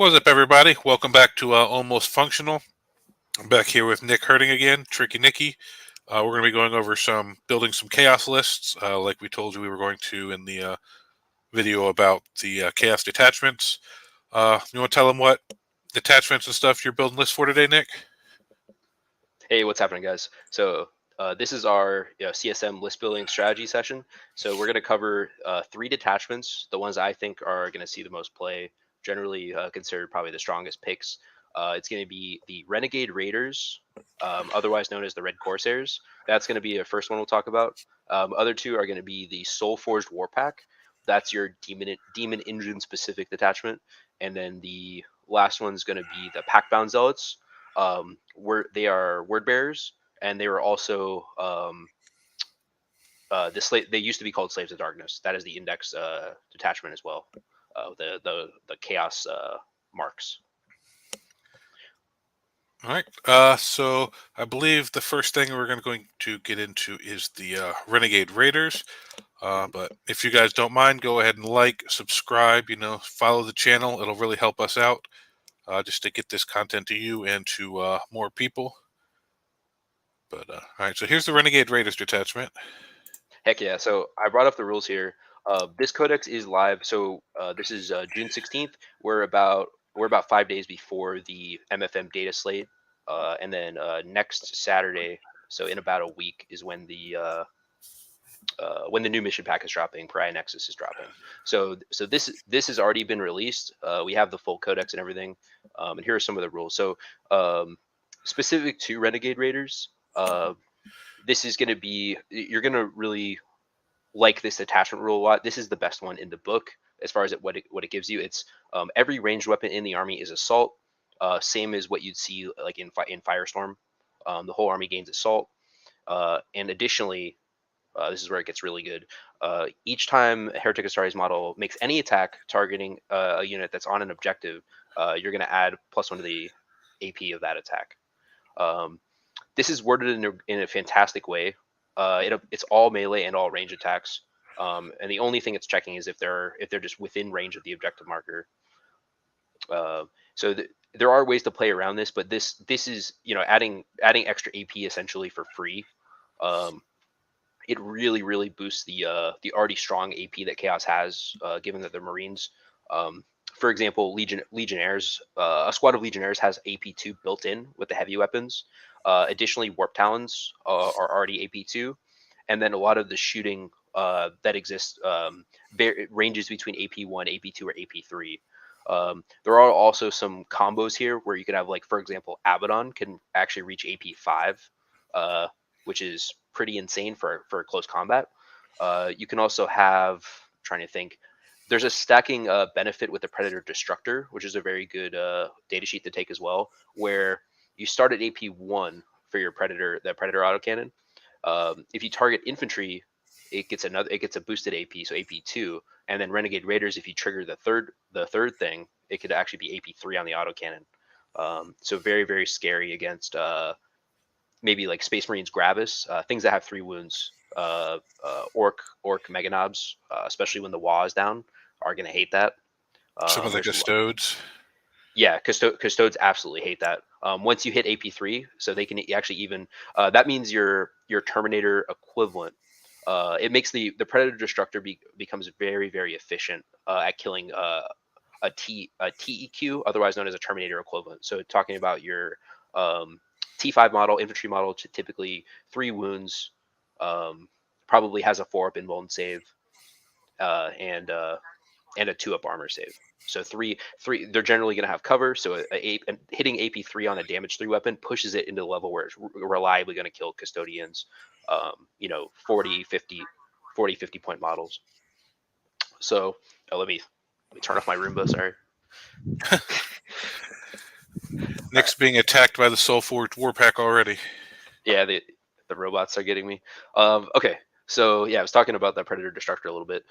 What's up, everybody? Welcome back to Almost Functional. I'm back here with Nick Herding again, Tricky Nicky. We're going to be going over building some chaos lists, like we told you we were going to in the video about the chaos detachments. You want to tell them what detachments and stuff you're building lists for today, Nick? Hey, what's happening, guys? So this is our CSM list building strategy session. So we're going to cover 3 detachments, the ones I think are going to see the most play, generally considered probably the strongest picks. It's going to be the Renegade Raiders, otherwise known as the Red Corsairs. That's going to be the first one we'll talk about. Other two are going to be the Soulforged Warpack. That's your demon engine specific detachment. And then the last one's going to be the Pactbound Zealots. They are word bearers, and they were also they used to be called Slaves of Darkness. That is the index detachment as well. The chaos marks. All right. So I believe the first thing we're going to get into is the Renegade Raiders. But if you guys don't mind, go ahead and like, subscribe, follow the channel. It'll really help us out just to get this content to you and to more people. But all right, so here's the Renegade Raiders detachment. Heck yeah! So I brought up the rules here. This codex is live. So this is June 16th. We're about 5 days before the MFM data slate, and then next Saturday, so in about a week, is when the new mission pack is dropping. Pariah Nexus is dropping. So this has already been released. We have the full codex and everything. And here are some of the rules. So specific to Renegade Raiders, this is going to be, you're going to really like this attachment rule a lot. This is the best one in the book as far as what it gives you. It's every ranged weapon in the army is assault, same as what you'd see like in Firestorm. The whole army gains assault, and additionally, this is where it gets really good. Each time a Heretic Astartes model makes any attack targeting a unit that's on an objective, you're going to add +1 to the AP of that attack. This is worded in a fantastic way. It's all melee and all range attacks, and the only thing it's checking is if they're just within range of the objective marker. There are ways to play around this, but this is adding extra AP essentially for free. It really boosts the already strong AP that Chaos has, given that they're Marines. For example, Legionnaires, a squad of Legionnaires has AP2 built in with the heavy weapons. Additionally, Warp Talons are already AP2, and then a lot of the shooting that exists ranges between AP1, AP2, or AP3. There are also some combos here where you can have, like, for example, Abaddon can actually reach AP5, which is pretty insane for close combat. You can also have, I'm trying to think, there's a stacking benefit with the Predator Destructor, which is a very good data sheet to take as well, where you start at AP1 for your Predator autocannon. If you target infantry, it gets a boosted AP, so AP2, and then Renegade Raiders, if you trigger the third thing, it could actually be AP3 on the autocannon. So very scary against maybe like Space Marines Gravis, things that have 3 wounds. Orc Meganobs, especially when the wall is down, are going to hate that. Some of the Custodes. Yeah, Custodes absolutely hate that. Once you hit AP3, so they can actually even that means your Terminator equivalent. It makes the Predator Destructor becomes very efficient at killing a TEQ, otherwise known as a Terminator equivalent. So talking about your T5 model, infantry model, typically 3 wounds, probably has a 4-up invuln save, and a 2-up armor save. So three, they're generally going to have cover. So hitting AP3 on a damage 3 weapon pushes it into the level where it's reliably going to kill custodians, 40, 50 point models. So let me turn off my Roomba. Sorry. Nick's being attacked by the Soulforged Warpack already. Yeah, the robots are getting me. Okay, so yeah, I was talking about that Predator Destructor a little bit.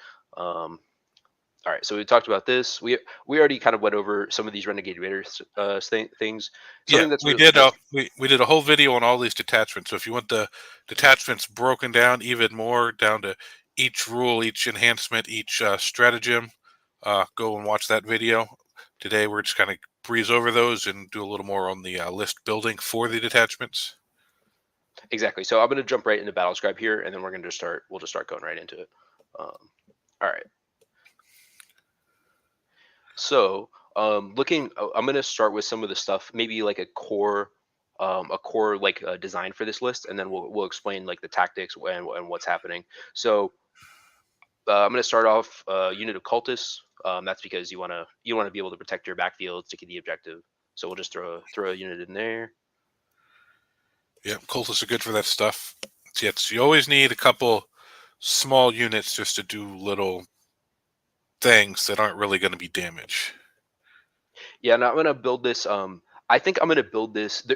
All right, so we talked about this. We already kind of went over some of these Renegade Raiders things. We did a whole video on all these detachments. So if you want the detachments broken down even more, down to each rule, each enhancement, each stratagem, go and watch that video. Today we're just kind of breeze over those and do a little more on the list building for the detachments. Exactly. So I'm going to jump right into battle scribe here, and then we're going to start. We'll just start going right into it. All right. So looking, I'm going to start with some of the stuff, maybe like a core like design for this list, and then we'll explain like the tactics and what's happening. So I'm going to start off unit of cultists. That's because you want to be able to protect your backfield to get the objective. So we'll just throw a unit in there. Yeah, cultists are good for that stuff. So you always need a couple small units just to do little things that aren't really going to be damage. Yeah, and I'm gonna build this. I think I'm gonna build this.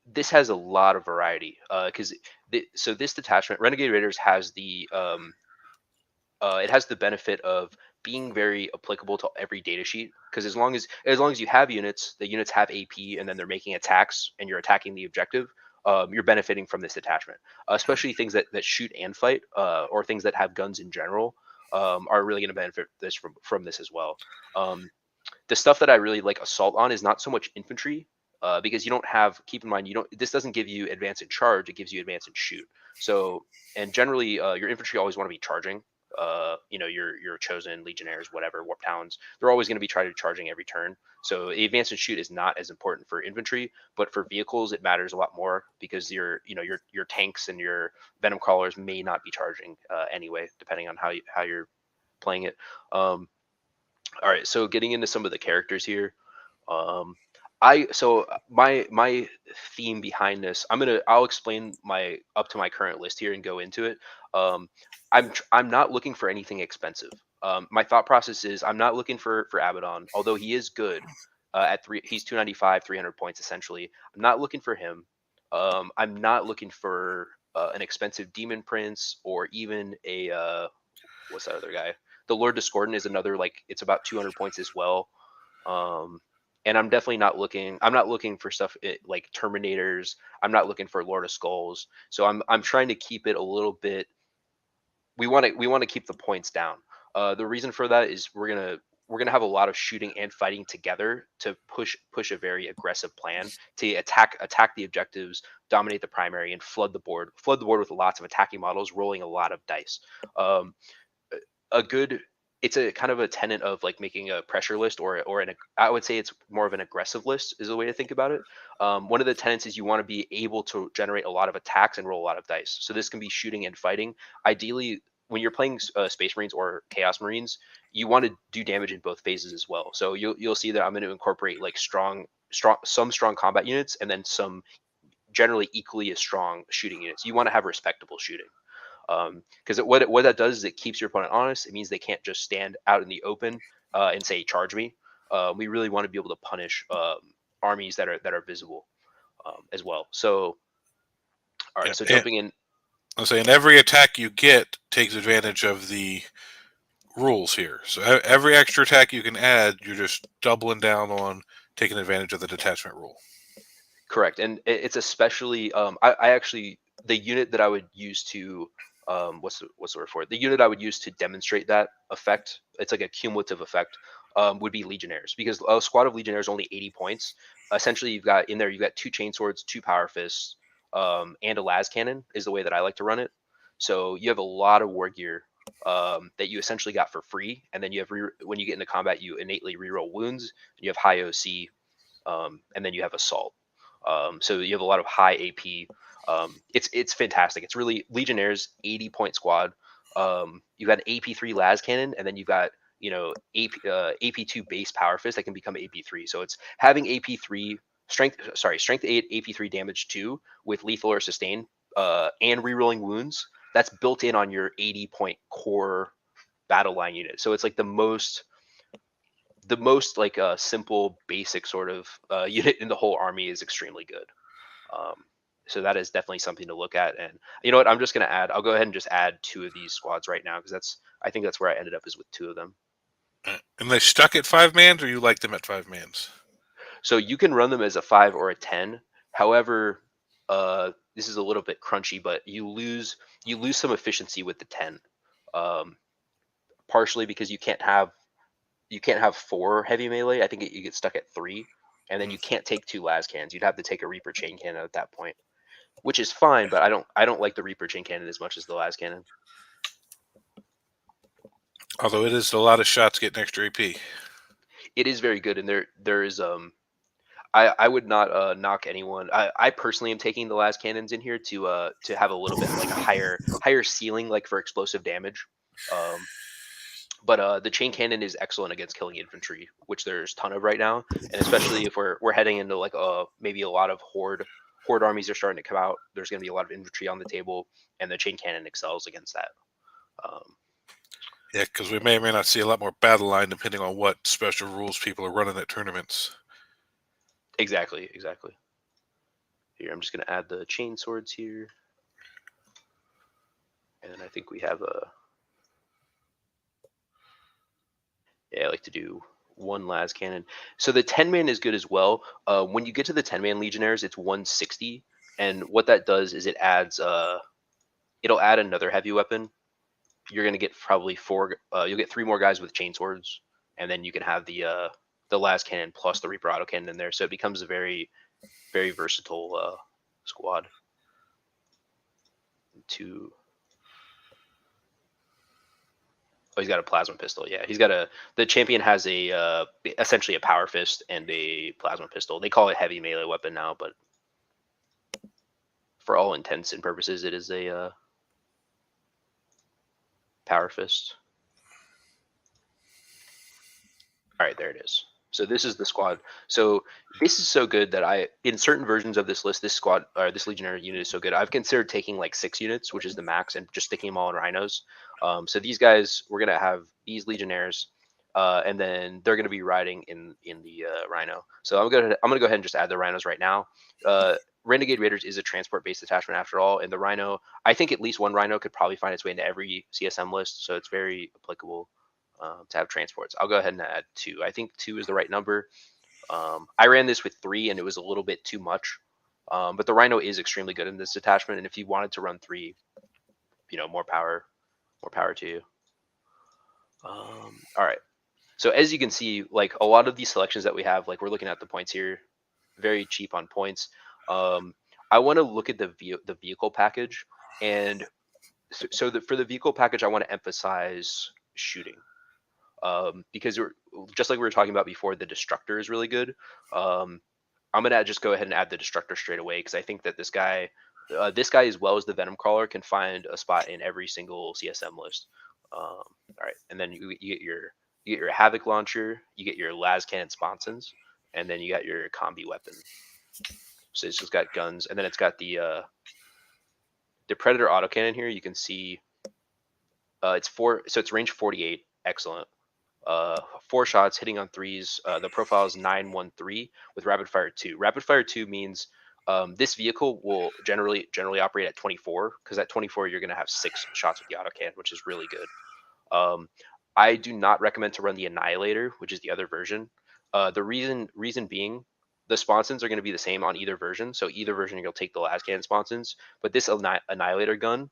This has a lot of variety. Because so this detachment, Renegade Raiders, has it has the benefit of being very applicable to every data sheet. Because as long as you have units, the units have AP, and then they're making attacks, and you're attacking the objective. You're benefiting from this detachment, especially things that shoot and fight, or things that have guns in general, are really going to benefit this from this as well. The stuff that I really like assault on is not so much infantry, because you don't have. Keep in mind, you don't. This doesn't give you advance in charge. It gives you advance in shoot. So, and generally, your infantry always want to be charging. Your chosen legionnaires, whatever warp talons, they're always going to be trying to charging every turn. So advance and shoot is not as important for infantry, but for vehicles it matters a lot more, because your tanks and your venom crawlers may not be charging anyway, depending on how you're playing it. All right, so getting into some of the characters here. Um, my theme behind this, I'll explain my up to my current list here and go into it. Um, I'm not looking for anything expensive. My thought process is I'm not looking for Abaddon, although he is good. At three, he's 295, 300 points essentially. I'm not looking for him. I'm not looking for an expensive Demon Prince, or even a what's that other guy? The Lord Discordant is another, like, it's about 200 points as well. Um, and I'm definitely not looking. I'm not looking for stuff like Terminators. I'm not looking for Lord of Skulls. So I'm trying to keep it a little bit. We want to keep the points down. The reason for that is we're gonna have a lot of shooting and fighting together to push a very aggressive plan to attack the objectives, dominate the primary, and flood the board with lots of attacking models, rolling a lot of dice. Um, a good It's a kind of a tenet of like making a pressure list, or I would say it's more of an aggressive list is the way to think about it. One of the tenets is you want to be able to generate a lot of attacks and roll a lot of dice. So this can be shooting and fighting. Ideally, when you're playing Space Marines or Chaos Marines, you want to do damage in both phases as well. So you'll see that I'm going to incorporate like strong combat units, and then some generally equally as strong shooting units. You want to have respectable shooting. Because what that does is it keeps your opponent honest. It means they can't just stand out in the open and say charge me. We really want to be able to punish armies that are visible, as well. So all Yeah, right, so and jumping in. I'm saying every attack you get takes advantage of the rules here. So every extra attack you can add, you're just doubling down on taking advantage of the detachment rule. Correct, and it's especially I actually, the unit that I would use to what's the word for it? The unit I would use to demonstrate that effect. It's like a cumulative effect. Would be Legionnaires, because a squad of Legionnaires only 80 points. Essentially, you've got two chain swords, two power fists, and a las cannon is the way that I like to run it. So you have a lot of war gear that you essentially got for free, and then when you get into combat, you innately reroll wounds. You have high OC, and then you have assault. So you have a lot of high AP. It's fantastic. It's really Legionnaires 80-point squad. You've got AP3 las cannon, and then you've got AP2 base power fist that can become AP3. So it's having AP3 strength 8 AP3 damage 2 with lethal or sustain, and rerolling wounds. That's built in on your 80-point core battle line unit. So it's like the most like simple basic sort of unit in the whole army is extremely good. um, so that is definitely something to look at. And you know what, I'll go ahead and just add two of these squads right now, because I think that's where I ended up, is with two of them. And they stuck at 5 mans, or you like them at 5 mans? So you can run them as a 5 or a 10. However, this is a little bit crunchy, but you lose some efficiency with the 10, um, partially because you can't have you can't have 4 heavy melee. I think you get stuck at 3, and then Mm. you can't take 2 las cannons. You'd have to take a Reaper chain cannon at that point, which is fine. But I don't like the Reaper chain cannon as much as the las cannon. Although it is a lot of shots getting extra AP. It is very good, and there is I would not knock anyone. I personally am taking the las cannons in here to have a little bit like a higher ceiling, like for explosive damage. Um, but the chain cannon is excellent against killing infantry, which there's a ton of right now, and especially if we're heading into like maybe a lot of horde armies are starting to come out. There's going to be a lot of infantry on the table, and the chain cannon excels against that. Yeah, because we may or may not see a lot more battle line depending on what special rules people are running at tournaments. Exactly. Here, I'm just going to add the chain swords here, and I think we have a. Yeah, I like to do one las cannon. So the 10-man is good as well. When you get to the 10-man legionnaires, it's 160, and what that does is it'll add another heavy weapon. You're gonna get probably 4. You'll get 3 more guys with chain swords, and then you can have the las cannon plus the Reaper auto cannon in there. So it becomes a very very versatile squad. To Oh, he's got a plasma pistol. Yeah, the champion has a essentially a power fist and a plasma pistol. They call it heavy melee weapon now, but for all intents and purposes, it is a power fist. All right, there it is. So this is the squad. So this is so good that in certain versions of this list, this squad or this legionnaire unit is so good. I've considered taking like 6 units, which is the max, and just sticking them all in rhinos. So these guys, we're gonna have these legionnaires, and then they're gonna be riding in the rhino. So I'm gonna go ahead and just add the rhinos right now. Renegade Raiders is a transport-based detachment after all, and the rhino, I think at least one rhino could probably find its way into every CSM list, so it's very applicable to have transports. I'll go ahead and add 2. I think 2 is the right number. I ran this with 3, and it was a little bit too much. But the Rhino is extremely good in this detachment, and if you wanted to run 3, more power to you. All right. So as you can see, like a lot of these selections that we have, like we're looking at the points here, very cheap on points. I want to look at the vehicle package, and for the vehicle package, I want to emphasize shooting. Because just like we were talking about before, the destructor is really good. I'm gonna just go ahead and add the destructor straight away because I think that this guy as well as the venom crawler can find a spot in every single CSM list. All right, and then you get your havoc launcher, you get your las cannon sponsons, and then you got your combi weapon. So it's just got guns, and then it's got the predator autocannon here. You can see it's range 48, excellent. 4 shots hitting on 3s. The profile is 913 with rapid fire 2. Rapid fire 2 means this vehicle will generally operate at 24 because at 24 you're going to have 6 shots with the autocannon, which is really good. I do not recommend to run the Annihilator, which is the other version. The reason being, the sponsons are going to be the same on either version. So either version you'll take the las cannon sponsons, but this Annihilator gun,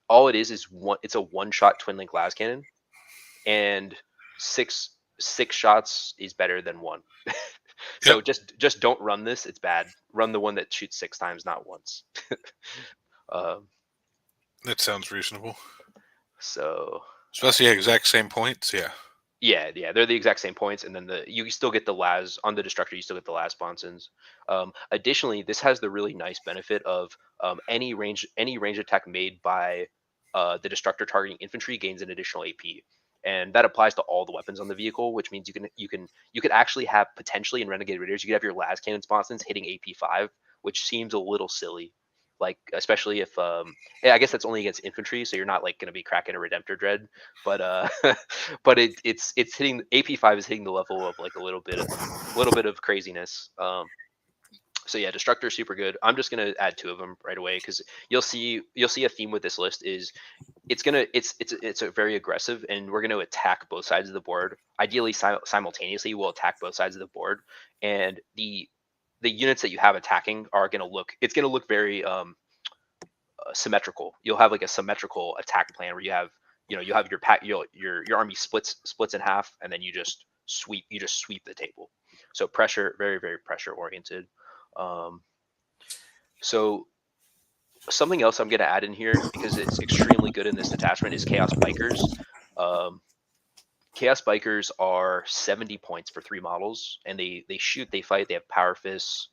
all it is one. It's a one-shot twin link las cannon, and six shots is better than 1. So Yep. just don't run this. It's bad. Run the one that shoots 6 times, not once. That sounds reasonable. So Especially at exact same points, yeah. yeah, they're the exact same points, and then you still get the las on the destructor. You still get the las sponsons. Additionally, this has the really nice benefit of any range attack made by the destructor targeting infantry gains an additional AP, and that applies to all the weapons on the vehicle. Which means you could actually have potentially in Renegade Raiders you could have your las cannon sponsons hitting AP 5, which seems a little silly. Like especially if yeah, I guess that's only against infantry, so you're not like going to be cracking a Redemptor Dread, but but it's hitting AP5 is hitting the level of like a little bit of craziness. So yeah, destructor super good. I'm just gonna add 2 of them right away because you'll see a theme with this list is it's a very aggressive, and we're going to attack both sides of the board. Ideally, simultaneously, we'll attack both sides of the board, and the units that you have attacking are going to look very symmetrical. You'll have like a symmetrical attack plan where you have your army splits in half, and then you just sweep the table. So pressure, very very pressure oriented. So something else I'm going to add in here because it's extremely good in this detachment is Chaos Bikers. Um, Chaos Bikers are 70 points for 3 models, and they shoot, they fight, they have power fists,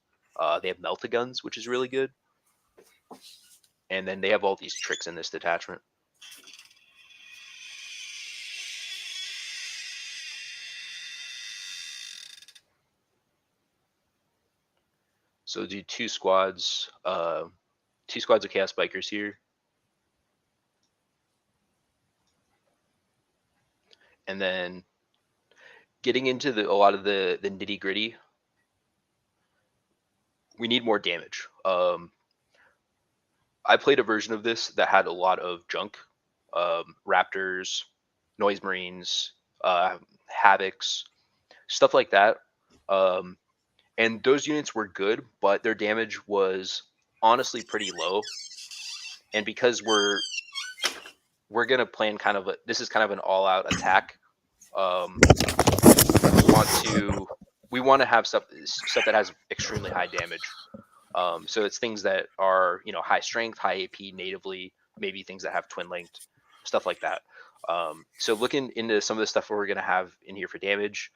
they have melta-guns, which is really good, and then they have all these tricks in this detachment. So do 2 squads, 2 squads of Chaos Bikers here, and then getting into a lot of the nitty gritty. We need more damage. I played a version of this that had a lot of junk, raptors, noise marines, havocs, stuff like that. Um, and those units were good, but their damage was honestly pretty low. And because we're gonna plan kind of this is kind of an all-out attack. Um, we want to have stuff that has extremely high damage. So it's things that are high strength, high AP natively, maybe things that have twin linked, stuff like that. So looking into some of the stuff we're gonna have in here for damage,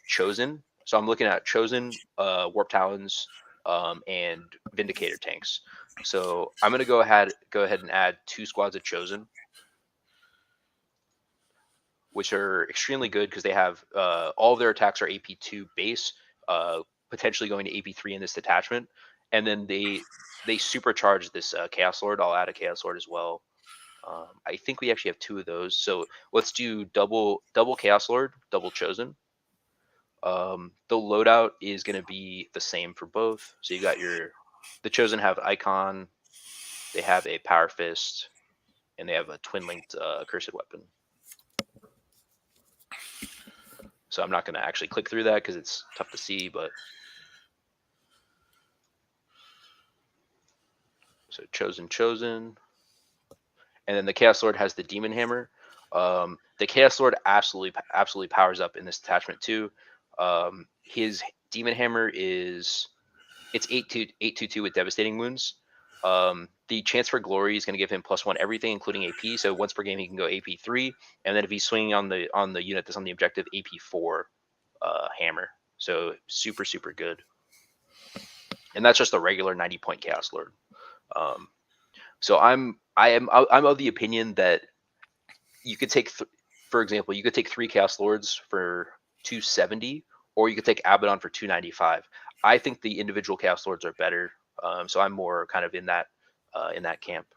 Chosen. So I'm looking at Chosen, Warp Talons, and Vindicator tanks. So I'm gonna go ahead and add 2 squads of Chosen, which are extremely good because they have all of their attacks are AP2 base, potentially going to AP3 in this detachment, and then they supercharge this Chaos Lord. I'll add a Chaos Lord as well. I think we actually have 2 of those, so let's do double Chaos Lord, double Chosen. The loadout is going to be the same for both. So you got the Chosen have Icon, they have a Power Fist, and they have a twin linked Cursed Weapon. So I'm not going to actually click through that because it's tough to see, but so chosen, and then the Chaos Lord has the Demon Hammer. The Chaos Lord absolutely powers up in this attachment too. His Demon Hammer it's 8/2/2 with devastating wounds. The chance for glory is going to give him +1 everything, including AP. So once per game, he can go AP3, and then if he's swinging on the unit that's on the objective, AP4 hammer. So super super good, and that's just a regular 90-point Chaos Lord. So I'm of the opinion that you could take, for example, you could take 3 Chaos Lords for 270, or you could take Abaddon for 295. I think the individual Chaos Lords are better, so I'm more kind of in that camp.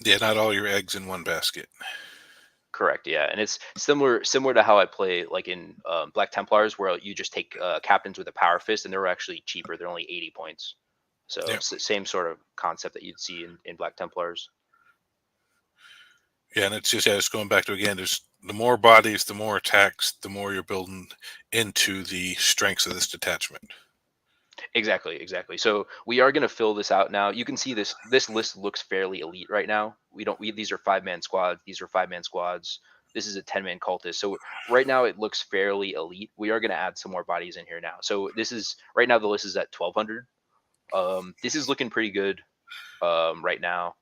Yeah, not all your eggs in one basket. Correct. Yeah, and it's similar to how I play like in Black Templars, where you just take captains with a power fist, and they're actually cheaper. They're only 80 points. So Yeah. it's the same sort of concept that you'd see in Black Templars. Yeah, and it's just going back to again, there's the more bodies, the more attacks, the more you're building into the strengths of this detachment. Exactly. So we are going to fill this out now. You can see this list looks fairly elite right now. These are 5-man squads. These are 5-man squads. This is a 10-man cultist. So right now it looks fairly elite. We are going to add some more bodies in here now. So this is right now the list is at 1200. This is looking pretty good right now.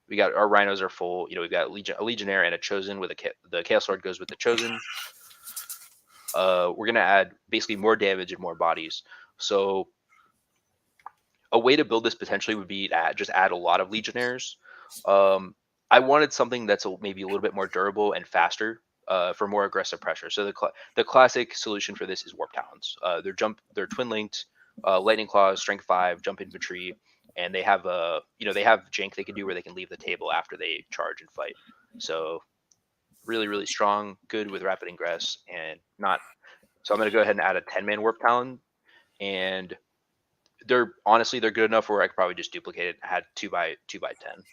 We got our rhinos are full. We've got a legionnaire and a chosen with the Chaos Lord goes with the chosen. We're gonna add basically more damage and more bodies. So a way to build this potentially would be to just add a lot of legionnaires. I wanted something that's maybe a little bit more durable and faster for more aggressive pressure. So the classic solution for this is Warp Talons. They're twin linked, lightning claws, strength 5, jump infantry, and they have they have jank they can do where they can leave the table after they charge and fight. So really really strong, good with rapid ingress, and not. So I'm going to go ahead and add a 10-man Warp Talon, and they're good enough where I could probably just duplicate it. Had 2x10.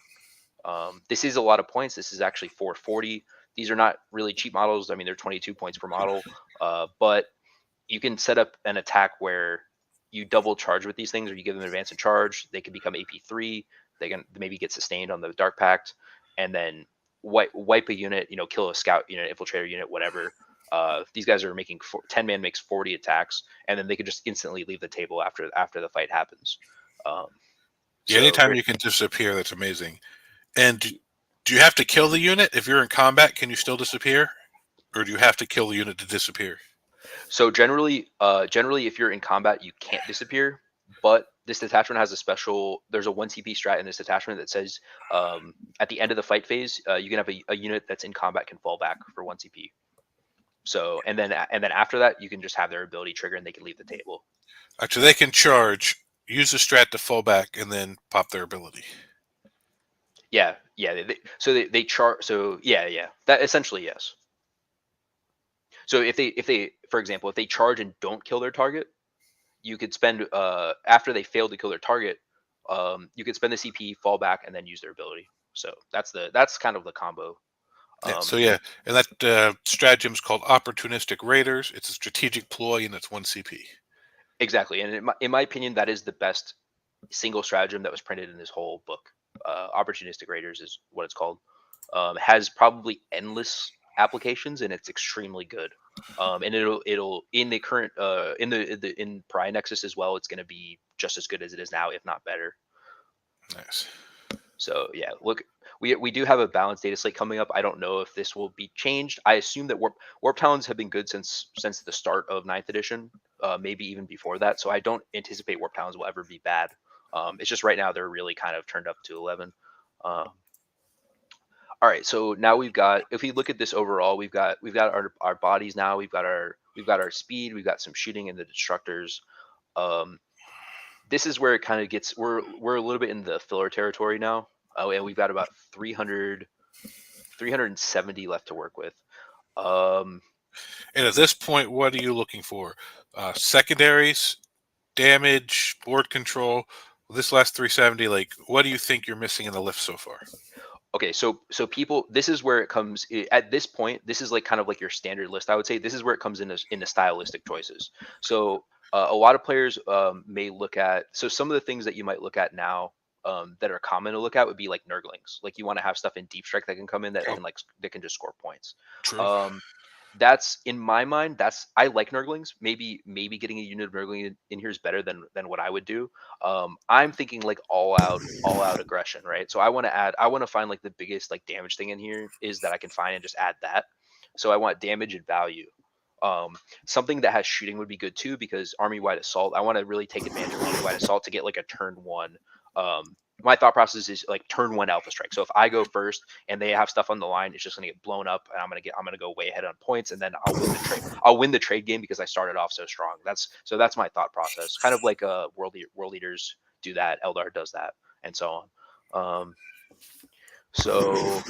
This is a lot of points. This is actually 440. These are not really cheap models. I mean, they're 22 points per model, but you can set up an attack where you double charge with these things, or you give them advance and charge. They can become AP3. They can maybe get sustained on the Dark Pact, and then wipe a unit, kill a scout unit, infiltrator unit, whatever. These guys are making 10 man makes 40 attacks, and then they could just instantly leave the table after the fight happens. Um, Yeah, so anytime you can disappear, that's amazing. And do you have to kill the unit if you're in combat? Can you still disappear, or do you have to kill the unit to disappear? So generally, if you're in combat, you can't disappear. But this detachment has a special. There's a 1 CP strat in this detachment that says at the end of the fight phase, you can have a unit that's in combat can fall back for 1 CP. So and then after that, you can just have their ability trigger and they can leave the table. Actually, they can charge, use the strat to fall back, and then pop their ability. Yeah, yeah. They chart. So yeah. That essentially yes. So if they for example if they charge and don't kill their target, you could spend after they fail to kill their target, you could spend the CP, fall back, and then use their ability. So that's kind of the combo. Yeah, so Um, yeah, and that stratagem is called Opportunistic Raiders. It's a strategic ploy, and it's 1 CP. exactly, and in my opinion, that is the best single stratagem that was printed in this whole book. Opportunistic Raiders is what it's called. Has probably endless applications, and it's extremely good. And it'll in the current in Pariah Nexus as well. It's going to be just as good as it is now, if not better. Nice. So yeah, look, we do have a balanced data slate coming up. I don't know if this will be changed. I assume that warp talons have been good since the start of ninth edition, maybe even before that. So I don't anticipate warp talons will ever be bad. It's just right now they're really kind of turned up to 11. Uh, all right, so now if we look at this overall, we've got our bodies now. We've got our speed. We've got some shooting in the destructors. Um, this is where it kind of gets we're a little bit in the filler territory now. And we've got about 370 left to work with. Um, And at this point, what are you looking for? Secondaries, damage, board control. This last 370, like, what do you think you're missing in the lift so far? okay, so people, this is where it comes at this point. This is like kind of like your standard list. I would say this is where it comes into stylistic choices. So a lot of players may look at some of the things that you might look at now that are common to look at would be like Nurglings. Like you want to have stuff in deep strike that can come in that Oh, can that can just score points. true. Um, that's in my mind. I like Nurglings. Maybe getting a unit of Nurgling in here is better than what I would do. I'm thinking like all out aggression, right? So I want to find like the biggest like damage thing in here is that I can find and just add that. So I want damage and value. Something that has shooting would be good too because army wide assault. I want to really take advantage of army wide assault to get like a turn one. My thought process is like turn one alpha strike. So if I go first and they have stuff on the line, it's just gonna get blown up, and I'm gonna go way ahead on points, and then I'll win the trade. I'll win the trade game because I started off so strong. That's my thought process. Kind of like world leaders do that, Eldar does that, and so on. So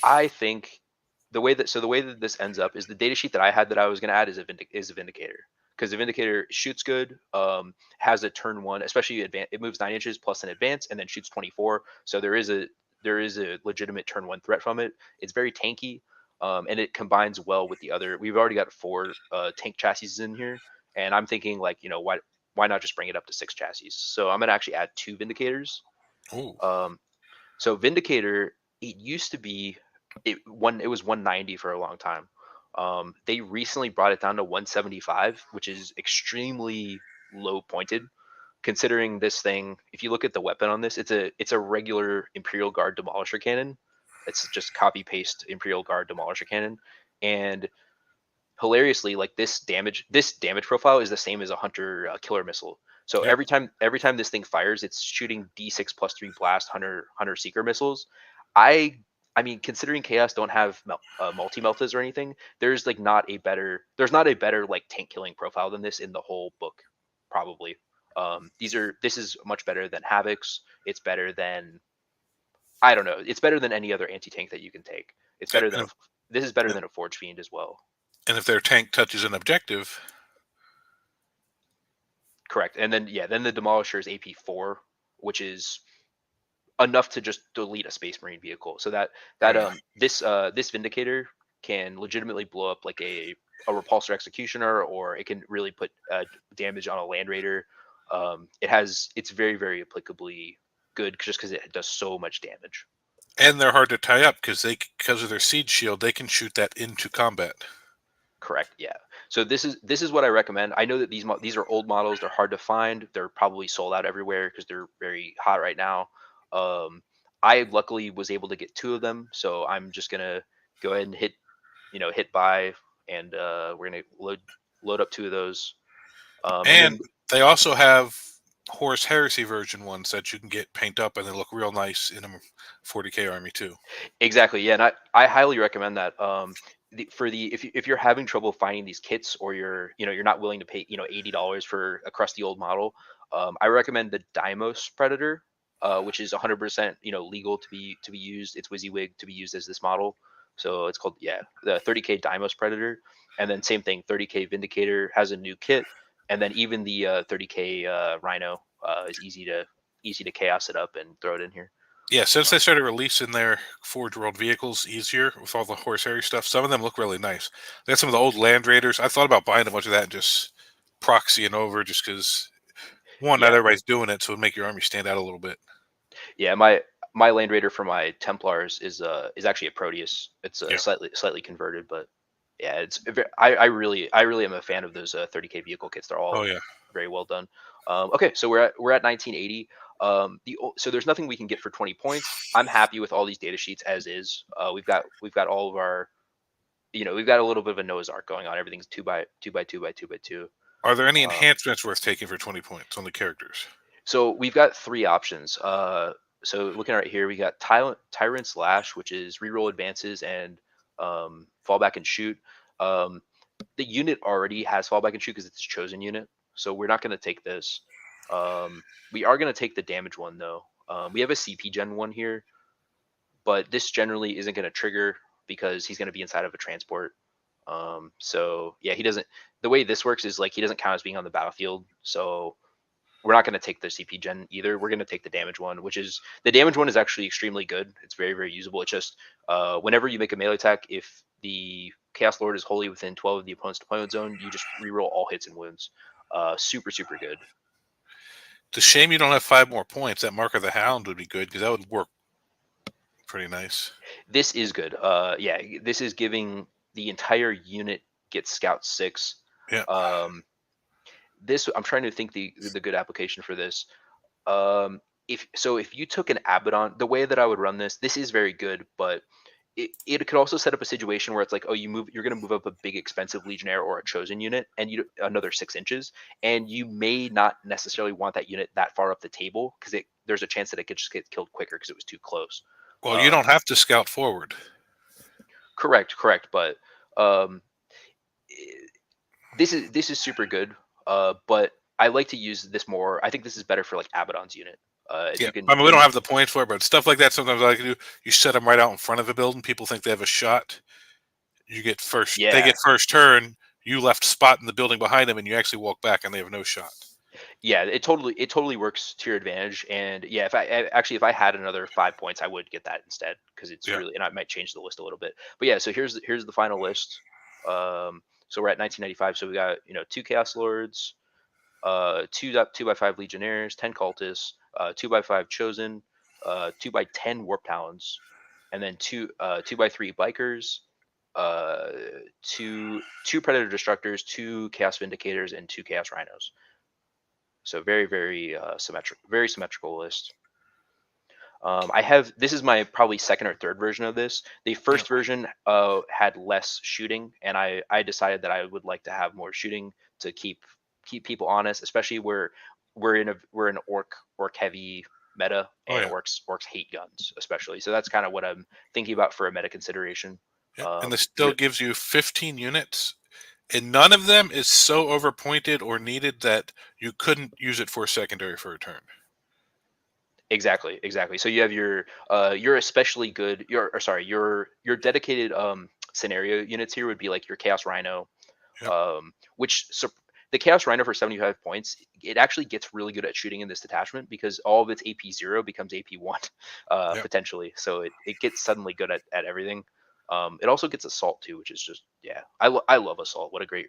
I think the way that this ends up is the data sheet that I had that I was going to add is a vindicator because the vindicator shoots good, has a turn one, especially it moves 9 inches plus an advance and then shoots 24. So there is a legitimate turn one threat from it. It's very tanky, and it combines well with the other. We've already got 4 tank chassis in here, and I'm thinking like why not just bring it up to 6 chassis? So I'm going to actually add 2 vindicators. Oh, Um, so Vindicator, it used to be it was 190 for a long time. They recently brought it down to 175, which is extremely low pointed. Considering this thing, if you look at the weapon on this, it's a regular Imperial Guard Demolisher cannon. It's just copy paste Imperial Guard Demolisher cannon, and hilariously, like this damage profile is the same as a Hunter killer missile. So yep. every time this thing fires, it's shooting D6 plus 3 blast Hunter Seeker missiles. I I mean, considering Chaos don't have multi meltas or anything, there's not a better like tank killing profile than this in the whole book, probably. This is much better than Havoc's. It's better than I don't know. It's better than any other anti tank that you can take. It's Yep. better than this is better than a Forge Fiend as well. And if their tank touches an objective, Correct. And then then the Demolisher is AP4, which is enough to just delete a Space Marine vehicle. So oh that yeah, this Vindicator can legitimately blow up like a Repulsor Executioner, or it can really put damage on a Land Raider. It's very very applicably good just because it does so much damage. And they're hard to tie up because of their siege shield, they can shoot that into combat. Correct. Yeah. So this is what I recommend. I know that these are old models. They're hard to find. They're probably sold out everywhere because they're very hot right now. Um, I luckily was able to get two of them, so I'm just gonna go ahead and hit buy, and we're gonna load up two of those. And And then they also have Horus Heresy version ones that you can get paint up and they look real nice in a 40k army too. exactly, yeah, and I highly recommend that. If you're having trouble finding these kits, or you're not willing to pay $80 for a crusty old model, I recommend the Deimos Predator, which is 100% legal to be used. It's WYSIWYG to be used as this model, so it's called, yeah, the 30k Deimos Predator, and then same thing, 30k Vindicator has a new kit, and then even the 30k Rhino is easy to chaos it up and throw it in here. Yeah, since Uh, they started releasing their Forge World vehicles easier with all the Horus Heresy stuff, some of them look really nice. They had some of the old Land Raiders. I thought about buying a bunch of that and just proxying over just because, one, not yeah, everybody's doing it, so it would make your army stand out a little bit. Yeah, my Land Raider for my Templars is actually a Proteus. It's Yeah. slightly converted, but yeah, I really am a fan of those 30k vehicle kits. They're Oh, all yeah. very well done. Okay, so we're at 1980. So there's nothing we can get for 20 points. I'm happy with all these data sheets as is. We've got all of our, we've got a little bit of a Noah's Ark going on. Everything's two by two by two by two by two. Are there any Um, enhancements worth taking for 20 points on the characters? So we've got three options. So looking right here, we got Tyrant's Lash, which is reroll advances and fallback and shoot. Um, the unit already has fallback and shoot because it's a chosen unit, so we're not going to take this. We are going to take the damage one though. We have a CP Gen one here, but this generally isn't going to trigger because he's going to be inside of a transport. So yeah, he doesn't. The way this works is like he doesn't count as being on the battlefield, so we're not going to take the CP gen either. We're going to take the damage one, which is the damage one is actually extremely good. It's very, very usable. It's just whenever you make a melee attack, if the Chaos Lord is wholly within 12 of the opponent's deployment zone, you just reroll all hits and wounds. Super, super good. It's a shame you don't have 5 more points. That Mark of the Hound would be good because that would work pretty nice. This is good. Yeah, this is giving the entire unit gets Scout 6. Yeah. Um, this I'm trying to think the good application for this. If you took an Abaddon, the way that I would run this is very good, but it could also set up a situation where it's like, oh, you're going to move up a big expensive legionnaire or a chosen unit, and you another 6 inches, and you may not necessarily want that unit that far up the table because there's a chance that it could just get killed quicker because it was too close. Well, you don't Um, have to scout forward. correct, but um, this is super good. But I like to use this more. I think this is better for like Abaddon's unit. If Yeah. you can I mean, we don't use have the points for it, but stuff like that sometimes I like to do. You set them right out in front of a building. People think they have a shot. You get first. They Yeah, get first turn. You left spot in the building behind them, and you actually walk back, and they have no shot. yeah, it totally works to your advantage. And yeah, if I had another 5 points, I would get that instead because it's Yeah. really, and I might change the list a little bit. But yeah, so here's the final list. So we're at 1995. So we got two Chaos Lords, two by five Legionnaires, 10 Cultists, 2 by 5 Chosen, 2 by 10 Warp Talons, and then two by three Bikers, uh, two Predator Destructors, two Chaos Vindicators, and two Chaos Rhinos. So very, very very symmetrical list. I have this is my probably second or third version of this. The Yeah. first version had less shooting, and I decided that I would like to have more shooting to keep people honest, especially where we're an orc heavy meta, Oh and yeah. orcs hate guns especially. So that's kind of what I'm thinking about for a meta consideration. Yeah. And this You still know, gives you 15 units, and none of them is so overpointed or needed that you couldn't use it for a secondary for a turn. exactly. So you have your especially good your or sorry your dedicated scenario units here would be like your Chaos Rhino, Yep. which the Chaos Rhino for 75 points, it actually gets really good at shooting in this detachment because all of its AP 0 becomes AP 1 Yep. potentially. So it gets suddenly good at everything. It also gets assault too, which is just, yeah, I love assault. What a great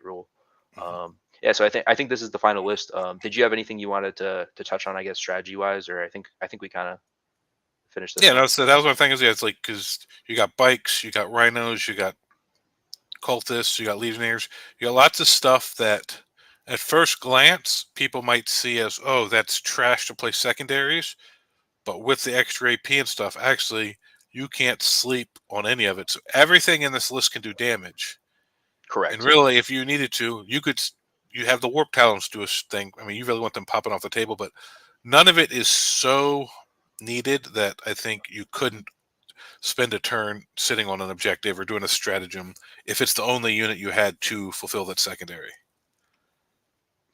rule. Hmm. Yeah, so I think this is the final list. Did you have anything you wanted to touch on, I guess, strategy wise, or I think we kind of finish this Yeah, one. no, so that was my thing. Is yeah, it's like because you got bikes, you got rhinos, you got cultists, you got legionnaires, you got lots of stuff that, at first glance, people might see as, oh, that's trash to play secondaries. But with the extra AP and stuff, actually, you can't sleep on any of it. So everything in this list can do damage. And Correct. really, if you needed to, you have the warp talons do a thing. I mean, you really want them popping off the table, but none of it is so needed that I think you couldn't spend a turn sitting on an objective or doing a stratagem if it's the only unit you had to fulfill that secondary.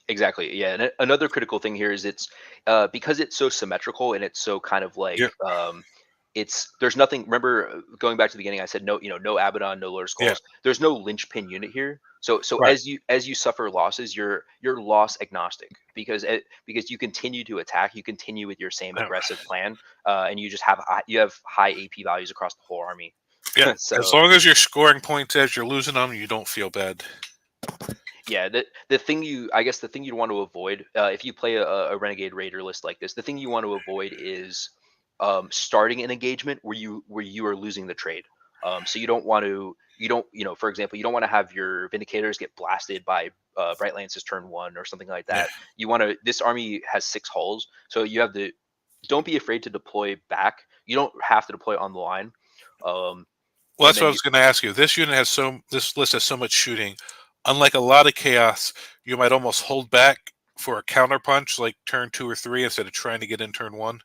Exactly. Yeah. And another critical thing here is it's because it's so symmetrical and it's so kind of Yeah, like it's there's nothing. Remember going back to the beginning, I said no. No Abaddon, no Lotus yeah, Skulls. There's no linchpin unit here. So right. as you suffer losses, you're loss agnostic because you continue to attack, you continue with your same Oh, aggressive plan, and you just have you have high AP values across the whole army. yeah, as So long as you're scoring points as you're losing them, you don't feel bad. yeah, the thing I guess the thing you'd want to avoid if you play a Renegade Raider list like this, the thing you want to avoid is starting an engagement where you are losing the trade. So you don't for example, you don't want to have your Vindicators get blasted by Bright Lances turn one or something like Yeah. that. You want to this army has 6 hulls, so you have the don't be afraid to deploy back. You don't have to deploy on the line. Um, Well, and that's what then I you was going to ask you. This list has so much shooting. Unlike a lot of chaos, you might almost hold back for a counterpunch, like turn 2 or 3, instead of trying to get in turn 1.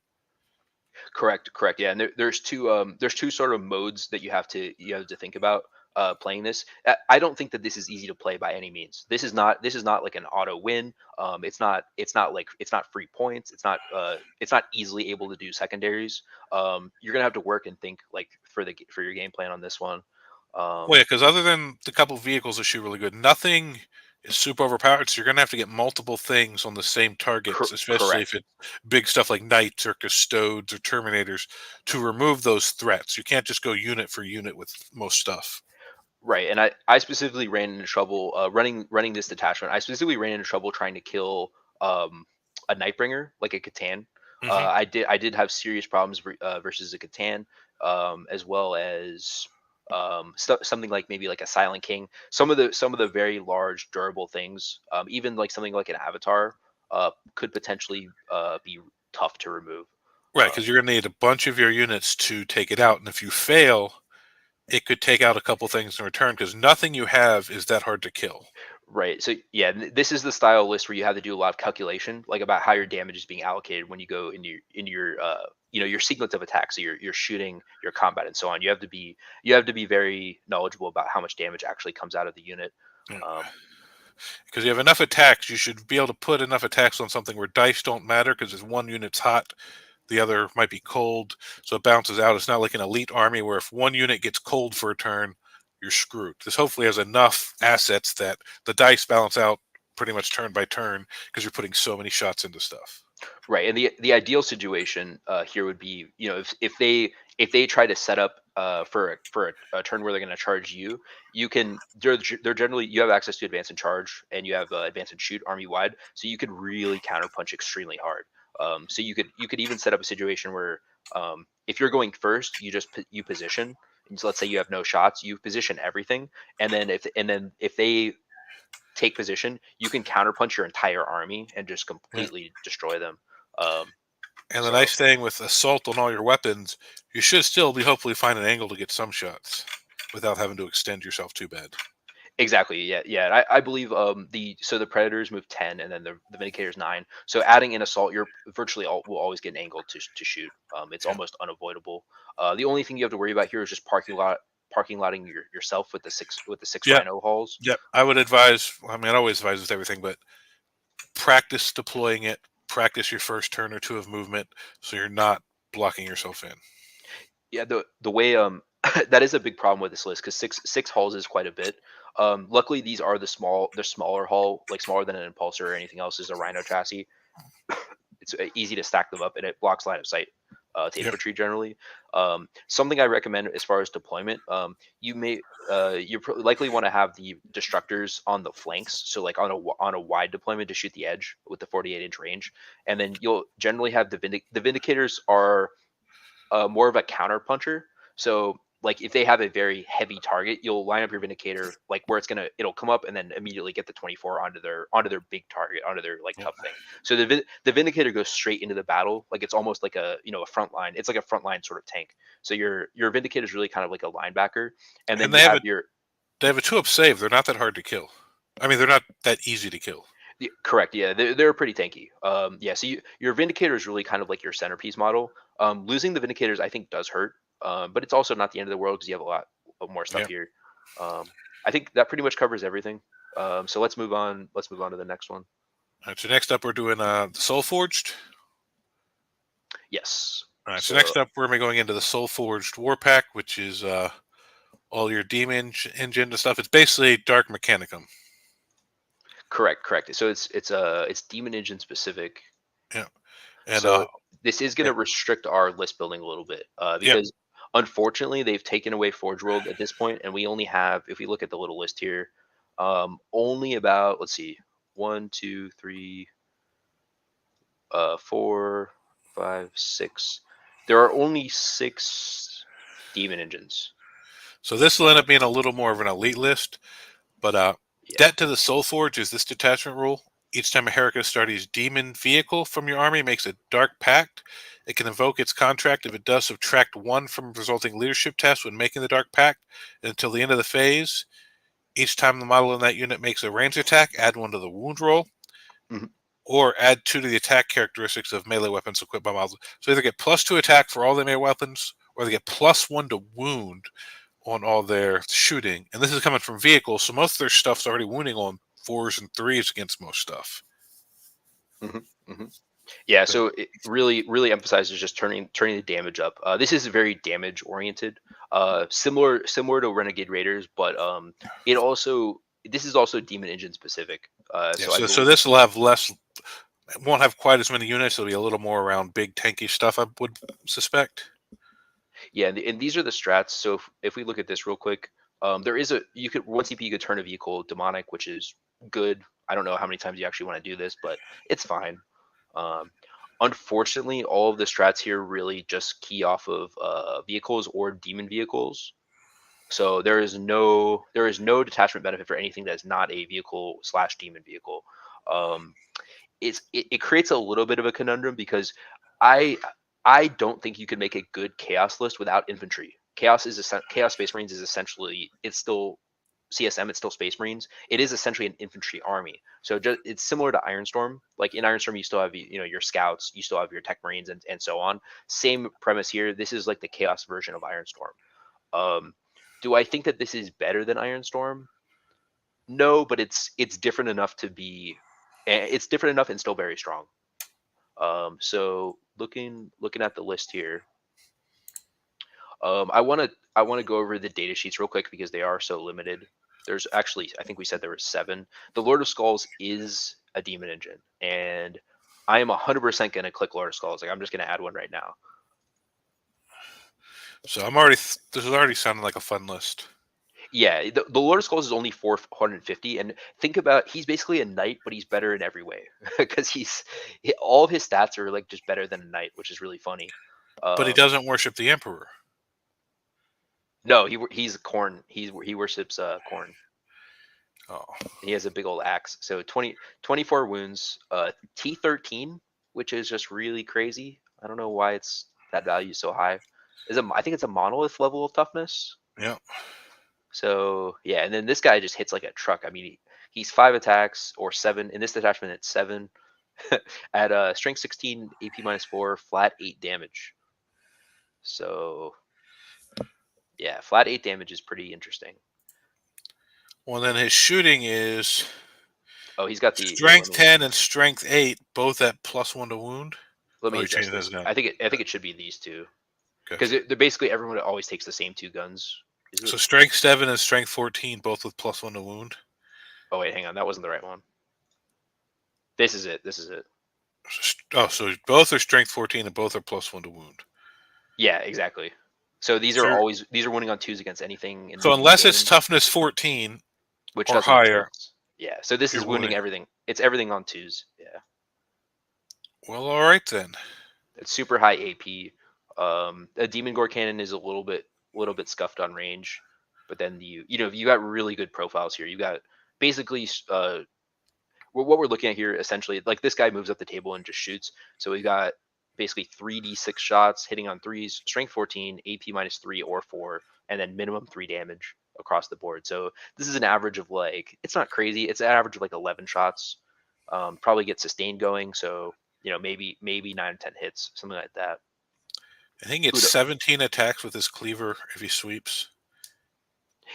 Correct. Yeah, and there's two sort of modes that you have to think about playing this. I don't think that this is easy to play by any means. This is not like an auto win. It's not free points. It's not easily able to do secondaries. You're gonna have to work and think like for your game plan on this one. Well, Um, yeah, because other than the couple vehicles that shoot really good, nothing is super overpowered. So you're going to have to get multiple things on the same targets, especially if Correct. it's big stuff like knights or custodes or terminators, to remove those threats. You can't just go unit for unit with most stuff. Right, and I specifically ran into trouble running this detachment. I specifically ran into trouble trying to kill a Nightbringer like a Catan. Hmm. I did have serious problems versus a Catan, as well as something like maybe like a Silent King. Some of the very large durable things, even like something like an Avatar, could potentially be tough to remove. Right, because Um, you're going to need a bunch of your units to take it out. And if you fail, it could take out a couple things in return because nothing you have is that hard to kill. Right. So yeah, this is the style list where you have to do a lot of calculation, like about how your damage is being allocated when you go into your your sequence of attacks. So you're shooting, your combat, and so on. You have to be very knowledgeable about how much damage actually comes out of the unit. Um, Because you have enough attacks, you should be able to put enough attacks on something where dice don't matter because if one unit's hot, the other might be cold, so it bounces out. It's not like an elite army where if one unit gets cold for a turn, you're screwed. This hopefully has enough assets that the dice balance out pretty much turn by turn because you're putting so many shots into stuff. Right, and the ideal situation here would be, if they try to set up for a turn where they're going to charge you, you can they're generally you have access to advance and charge, and you have advance and shoot army wide, so you could really counterpunch extremely hard. So you could even set up a situation where if you're going first, you position. And so let's say you have no shots, you position everything, and then if they take position, you can counterpunch your entire army and just Yeah. completely destroy them. Um, And the so nice thing with assault on all your weapons, you should still be hopefully find an angle to get some shots without having to extend yourself too bad. exactly, yeah. And I believe the predators move 10, and then the vindicators 9. So adding in assault, you're virtually will always get an angle to shoot. It's Yeah. almost unavoidable. The only thing you have to worry about here is just parking lotting yourself with the six Yep. rhino halls. Yep. I would advise. I mean, I always advise with everything, but practice deploying it. Practice your first turn or two of movement, so you're not blocking yourself in. Yeah, the way that is a big problem with this list because six hulls is quite a bit. Luckily, these are the smaller hull, like smaller than an impulsor or anything else, is a rhino chassis. It's easy to stack them up, and it blocks line of sight to Yep. infantry generally. Something I recommend as far as deployment, likely want to have the destructors on the flanks, so like on a wide deployment to shoot the edge with the 48-inch range, and then you'll generally have the vindicators are more of a counter puncher. So like if they have a very heavy target, you'll line up your Vindicator like where it'll come up and then immediately get the 24 onto their big target, onto their like Yeah. tough thing. So the Vindicator goes straight into the battle, like it's almost like a front line. It's like a front line sort of tank. So your Vindicator is really kind of like a linebacker, and then And you have your they have a 2-up save. They're not that hard to kill. I mean, they're not that easy to kill. correct, yeah, they're pretty tanky. Yeah, so your Vindicator is really kind of like your centerpiece model. Losing the Vindicators I think does hurt, but it's also not the end of the world because you have a lot of more stuff Yeah. here. Um, I think that pretty much covers everything. So let's move on. Let's move on to the next one. All right. So next up, we're doing the Soulforged. Yes. All right. So So next up, we're going into the Soulforged Warpack, which is all your demon engine and stuff. It's basically Dark Mechanicum. correct. So it's Demon Engine specific. Yeah. And So this is going yeah. to restrict our list building a little bit Yeah. because unfortunately they've taken away Forge World at this point, and we only have, if we look at the little list here, only about, let's see, one, two, three, 4, 5, 6. There are only 6 demon engines. So this will end up being a little more of an elite list. But Yeah. debt to the Soulforge is this detachment rule. Each time a Heretics starts demon vehicle from your army makes a dark pact, it can invoke its contract. If it does, subtract 1 from resulting leadership test when making the dark pact. And until the end of the phase, each time the model in that unit makes a range attack, add 1 to the wound roll, Mhm. or add 2 to the attack characteristics of melee weapons equipped by models. So either get +2 attack for all the melee weapons, or they get +1 to wound on all their shooting. And this is coming from vehicles, so most of their stuff's already wounding on 4s and 3s against most stuff. Mhm. Mhm. Yeah, so it really emphasizes just turning the damage up. This is very damage oriented, similar to Renegade Raiders, but it also this is also Demon Engine specific. Yeah, So I so believe, this will have less, won't have quite as many units. It'll be a little more around big tanky stuff, I would suspect. yeah, and these are the strats. So if we look at this real quick, there is you could 1 CP you could turn a vehicle demonic, which is good. I don't know how many times you actually want to do this, but it's fine. Um, Unfortunately, all of the strats here really just key off of vehicles or demon vehicles. So there is no detachment benefit for anything that is not a vehicle slash demon vehicle. Um, it creates a little bit of a conundrum because I I don't think you could make a good chaos list without infantry. Chaos Space Marines is essentially, it's still CSM, it's still Space Marines. It is essentially an infantry army. So it's similar to Ironstorm. Like in Ironstorm, you still have your scouts, you still have your tech marines, and so on. Same premise here. This is like the chaos version of Ironstorm. Um, do I think that this is better than Ironstorm? No, but it's different enough to be. It's different enough and still very strong. So looking at the list here, I want to go over the data sheets real quick because they are so limited. There's actually, I think we said there were 7. The Lord of Skulls is a demon engine, and I am 100% going to click Lord of Skulls. Like I'm just going to add one right now. So I'm already, this is already sounding like a fun list. Yeah, the Lord of Skulls is only 450, and think about, he's basically a knight, but he's better in every way because all of his stats are like just better than a knight, which is really funny. But he Um, doesn't worship the Emperor. no, he's corn. He worships corn. Oh, He has a big old axe. So 24 wounds, T13, which is just really crazy. I don't know why it's that value is so high. I think it's a monolith level of toughness. yeah. So yeah, and then this guy just hits like a truck. I mean, he's 5 attacks or 7 in this detachment. It's 7 at strength 16, AP -4, flat 8 damage. So yeah, flat 8 damage is pretty interesting. Well, then his shooting is Oh, he's got the here. strength 10 and strength 8, both at +1 to wound. Let Oh, me you're adjust changing this. those now. I think it should be these two because Gotcha. they're basically, everyone always takes the same 2 guns. Is it? So strength 7 and strength 14, both with +1 to wound. Oh wait, hang on, that wasn't the right one. This is it. This is it. Oh, so both are strength 14 and both are +1 to wound. Yeah, exactly. So these So, are winning on 2s against anything so in the unless it's game, toughness 14 which or doesn't make higher, sense. Yeah. So this you're is winning wounding. everything. It's everything on 2s. Yeah. Well, all right then. It's super high AP. A Demon Gore Cannon is a little bit scuffed on range, but then you got really good profiles here. You got basically what we're looking at here essentially, like this guy moves up the table and just shoots. So we got basically 3d6 shots hitting on threes, strength 14, AP -3 or 4, and then minimum 3 damage across the board. So this is an average of like, it's not crazy. It's an average of like 11 shots. Probably get sustained going. So maybe 9 or 10 hits, something like that. I think it's Who knows? 17 attacks with his cleaver if he sweeps.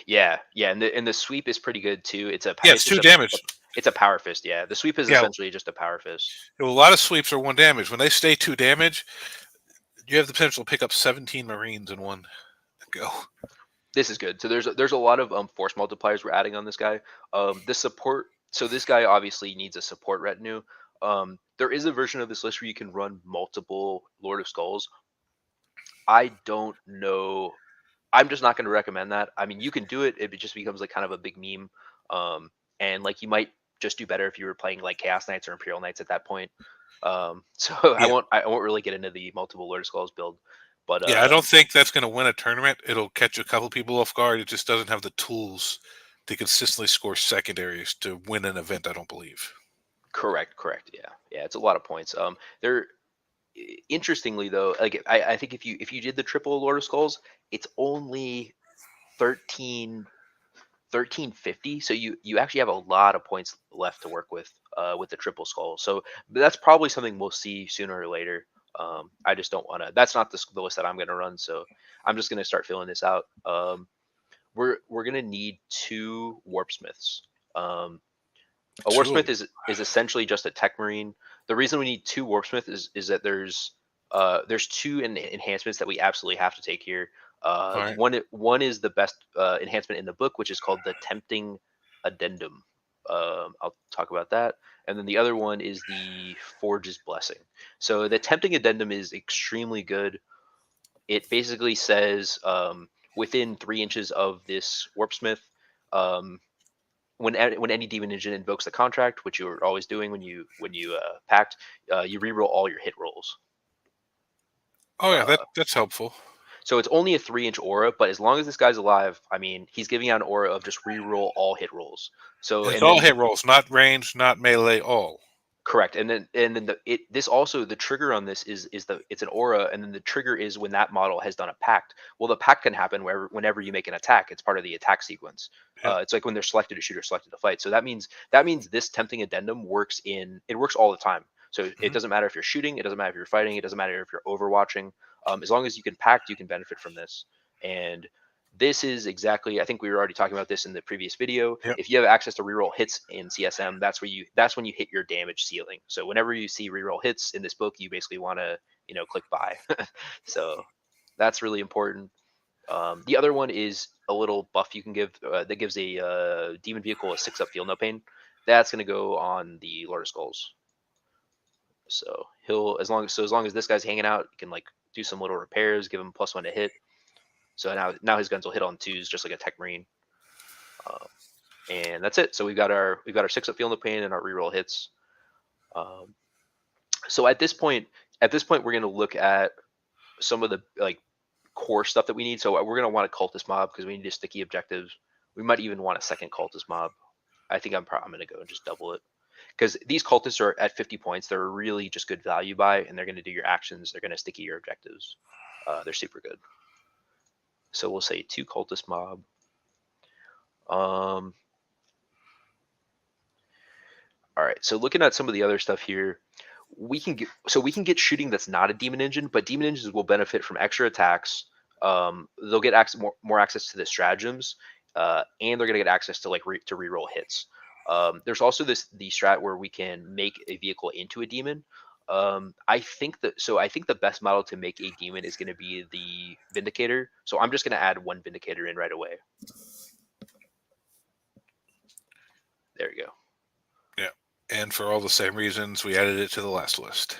Yeah, yeah, and the sweep is pretty good too. Yeah, it's It's just 2 damage. it's a power fist. Yeah, the sweep is Yeah, essentially just a power fist. a lot of sweeps are 1 damage. When they stay 2 damage, you have the potential to pick up 17 Marines in one go. This is good. So there's a lot of force multipliers we're adding on this guy. The support. So this guy obviously needs a support retinue. There is a version of this list where you can run multiple Lord of Skulls. I don't know. I'm just not going to recommend that. I mean, you can do it. It just becomes like kind of a big meme. And like you might just do better if you were playing like Chaos Knights or Imperial Knights at that point. So Yeah. I won't really get into the multiple Lord of Skulls build, but Yeah, I don't think that's going to win a tournament. It'll catch a couple people off guard. It just doesn't have the tools to consistently score secondaries to win an event, I don't believe. correct. Yeah, yeah, it's a lot of points. There interestingly though, like I think if you did the triple Lord of Skulls, it's only 13 1350, so you actually have a lot of points left to work with the triple skull. So that's probably something we'll see sooner or later. I just don't want to, that's not the list that I'm going to run, so I'm just going to start filling this out. We're going to need 2 warpsmiths. A Two of warpsmith them. is essentially just a tech marine. The reason we need 2 warpsmith is that there's 2 enhancements that we absolutely have to take here. All right. One is the best enhancement in the book, which is called the Tempting Addendum. I'll talk about that. And then the other one is the Forge's Blessing. So the Tempting Addendum is extremely good. It basically says within 3 inches of this warpsmith, um, when any demon engine invokes the contract, which you're always doing when you pact, you reroll all your hit rolls. Oh yeah, Uh, that's helpful. so it's only a 3 inch aura, but as long as this guy's alive, I mean, he's giving out an aura of just reroll all hit rolls. So It's and all then hit rolls, not range, not melee, all. correct, and then this also, the trigger on this is it's an aura, and then the trigger is when that model has done a pact. Well, the pact can happen whenever you make an attack. It's part of the attack sequence. Yeah. It's like when they're selected to shoot or selected to fight. So that means this tempting addendum works all the time. So it Hmm. doesn't matter if you're shooting, it doesn't matter if you're fighting, it doesn't matter if you're overwatching. As long as you can pact, you can benefit from this. And this is exactly, I think we were already talking about this in the previous video. Yep. If you have access to reroll hits in CSM, that's when you hit your damage ceiling. So whenever you see reroll hits in this book, you basically want to click buy. So that's really important. The other one is a little buff you can give that gives a demon vehicle a 6-up feel no pain. That's going to go on the Lord of Skulls. So as long as this guy's hanging out, you can like do some little repairs, give him +1 to hit. So now his guns will hit on 2s just like a tech marine. And that's it. So we've got our 6-up feel no pain and our reroll hits. Um, so at this point we're going to look at some of the like core stuff that we need. So we're going to want a cultist mob because we need a sticky objectives. We might even want a second cultist mob. I think I'm going to go and just double it because these cultists are at 50 points. They're really just good value buy, and they're going to do your actions. They're going to sticky your objectives. They're super good. So we'll say 2 cultist mob. Um, all right. So looking at some of the other stuff here, we can get shooting that's not a demon engine, but demon engines will benefit from extra attacks. They'll get more access to the stratagems, and they're gonna get access to to reroll hits. There's also the strat where we can make a vehicle into a demon. I think the best model to make a demon is going to be the Vindicator. So I'm just going to add 1 Vindicator in right away. There you go. Yeah. And for all the same reasons, we added it to the last list.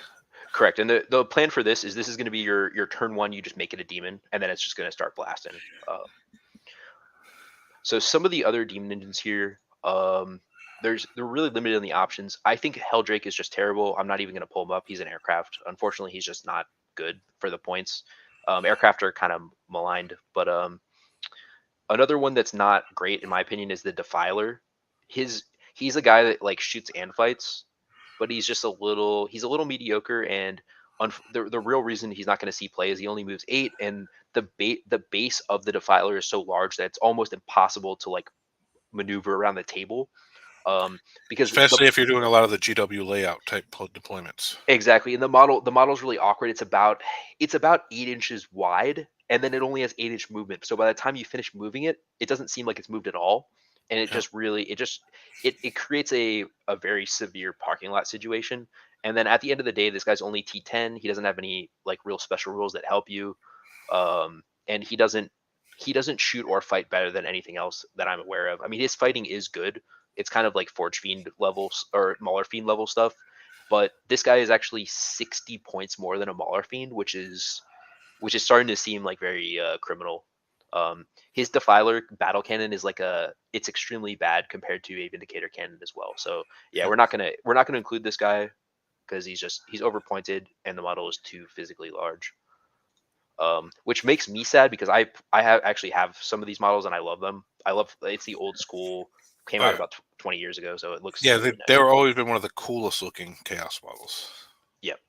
Correct. And the plan for this is going to be your turn 1. You just make it a demon, and then it's just going to start blasting. So some of the other demon engines here, they're really limited on the options. I think Helldrake is just terrible. I'm not even going to pull him up. He's an aircraft. Unfortunately, he's just not good for the points. Aircraft are kind of maligned, but another one that's not great in my opinion is the Defiler. His he's a guy that like shoots and fights, but he's a little mediocre. And the real reason he's not going to see play is he only moves 8, and the base of the Defiler is so large that it's almost impossible to like maneuver around the table. Because Especially if you're doing a lot of the GW layout type deployments. exactly, and the model's really awkward. It's about 8 inches wide, and then it only has 8 inch movement. So by the time you finish moving it, it doesn't seem like it's moved at all, and it Yeah. just really it creates a very severe parking lot situation. And then at the end of the day, this guy's only T10. He doesn't have any like real special rules that help you, and he doesn't shoot or fight better than anything else that I'm aware of. I mean, his fighting is good. It's kind of like Forge Fiend levels or Mauler Fiend level stuff, but this guy is actually 60 points more than a Mauler Fiend, which is starting to seem like very criminal. His Defiler battle cannon is it's extremely bad compared to a Vindicator cannon as well. So yeah, Yep. we're not gonna include this guy because he's overpointed and the model is too physically large. Which makes me sad because actually have some of these models and I love them. It's the old school, came Oh out yeah. about 20 years ago, so it looks Yeah, really they nice. were always been one of the coolest looking chaos models. Yep.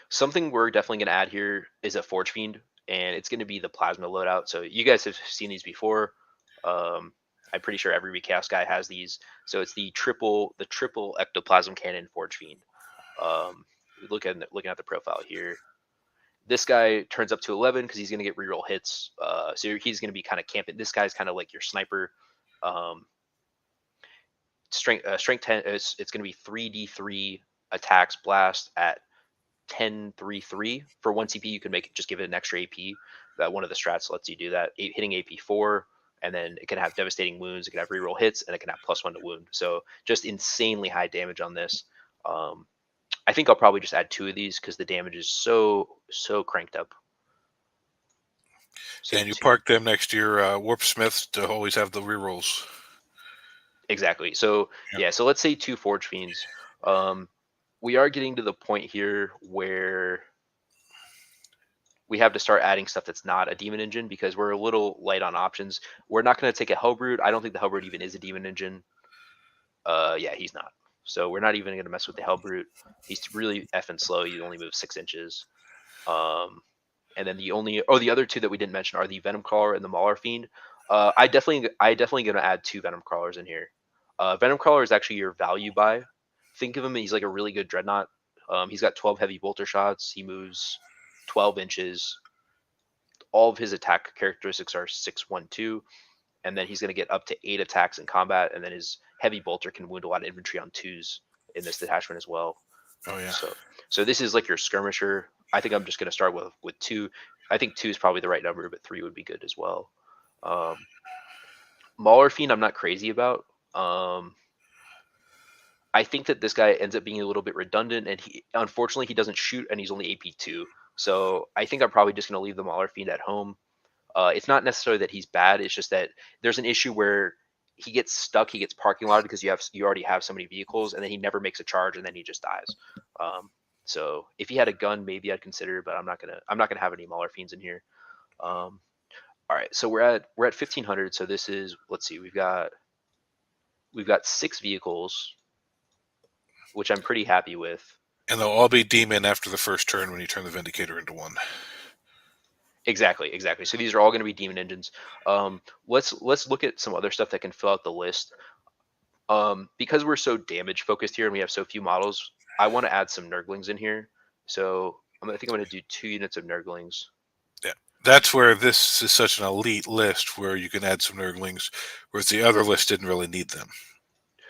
Something we're definitely going to add here is a Forge Fiend, and it's going to be the Plasma loadout. So you guys have seen these before. Um, I'm pretty sure every recast guy has these. So it's the triple ectoplasm cannon Forge Fiend. Looking at the profile here, this guy turns up to 11 because he's going to get reroll hits. So he's going to be kind of camping. This guy's kind of like your sniper. Um, strength 10. It's going to be 3d3 attacks blast at 10-3-3 for 1 CP. You can just give it an extra AP. That one of the strats lets you do that. Hitting AP 4, and then it can have devastating wounds. It can have reroll hits, and it can have +1 to wound. So just insanely high damage on this. I think I'll probably just add 2 of these because the damage is so cranked up. So And you 2. park them next to your Warp Smiths to always have the rerolls. Exactly. So Yeah. yeah. So let's say 2 Forge Fiends. We are getting to the point here where we have to start adding stuff that's not a demon engine because we're a little light on options. We're not going to take a Hellbrood. I don't think the Hellbrood even is a demon engine. Yeah, he's not. So we're not even going to mess with the Hellbrood. He's really effing slow. He only moves 6 inches. And then the other 2 that we didn't mention are the Venom Crawler and the Mauler Fiend. I definitely going to add 2 Venom Crawlers in here. Venom Crawler is actually your value buy. Think of him, he's like a really good dreadnought. He's got 12 heavy bolter shots. He moves 12 inches. All of his attack characteristics are 6-1-2, and then he's going to get up to 8 attacks in combat, and then his heavy bolter can wound a lot of infantry on 2s in this detachment as well. Oh yeah. So this is like your skirmisher. I think I'm just going to start with 2. I think 2 is probably the right number, but 3 would be good as well. Mauler Fiend, I'm not crazy about. I think that this guy ends up being a little bit redundant, and unfortunately he doesn't shoot, and he's only AP 2. So I think I'm probably just going to leave the Mauler Fiend at home. It's not necessarily that he's bad. It's just that there's an issue where he gets stuck. He gets parking lot because you already have so many vehicles, and then he never makes a charge, and then he just dies. So if he had a gun, maybe I'd consider, but I'm not gonna have any Mauler Fiends in here. All right, so we're at 1500. So this is, let's see, we've got 6 vehicles, which I'm pretty happy with. And they'll all be demon after the first turn when you turn the Vindicator into 1. Exactly. So these are all going to be demon engines. Let's look at some other stuff that can fill out the list. Because we're so damage focused here and we have so few models, I want to add some Nurglings in here. So I think I'm going to do 2 units of Nurglings. Yeah. That's where this is such an elite list where you can add some Nurglings, whereas the other list didn't really need them.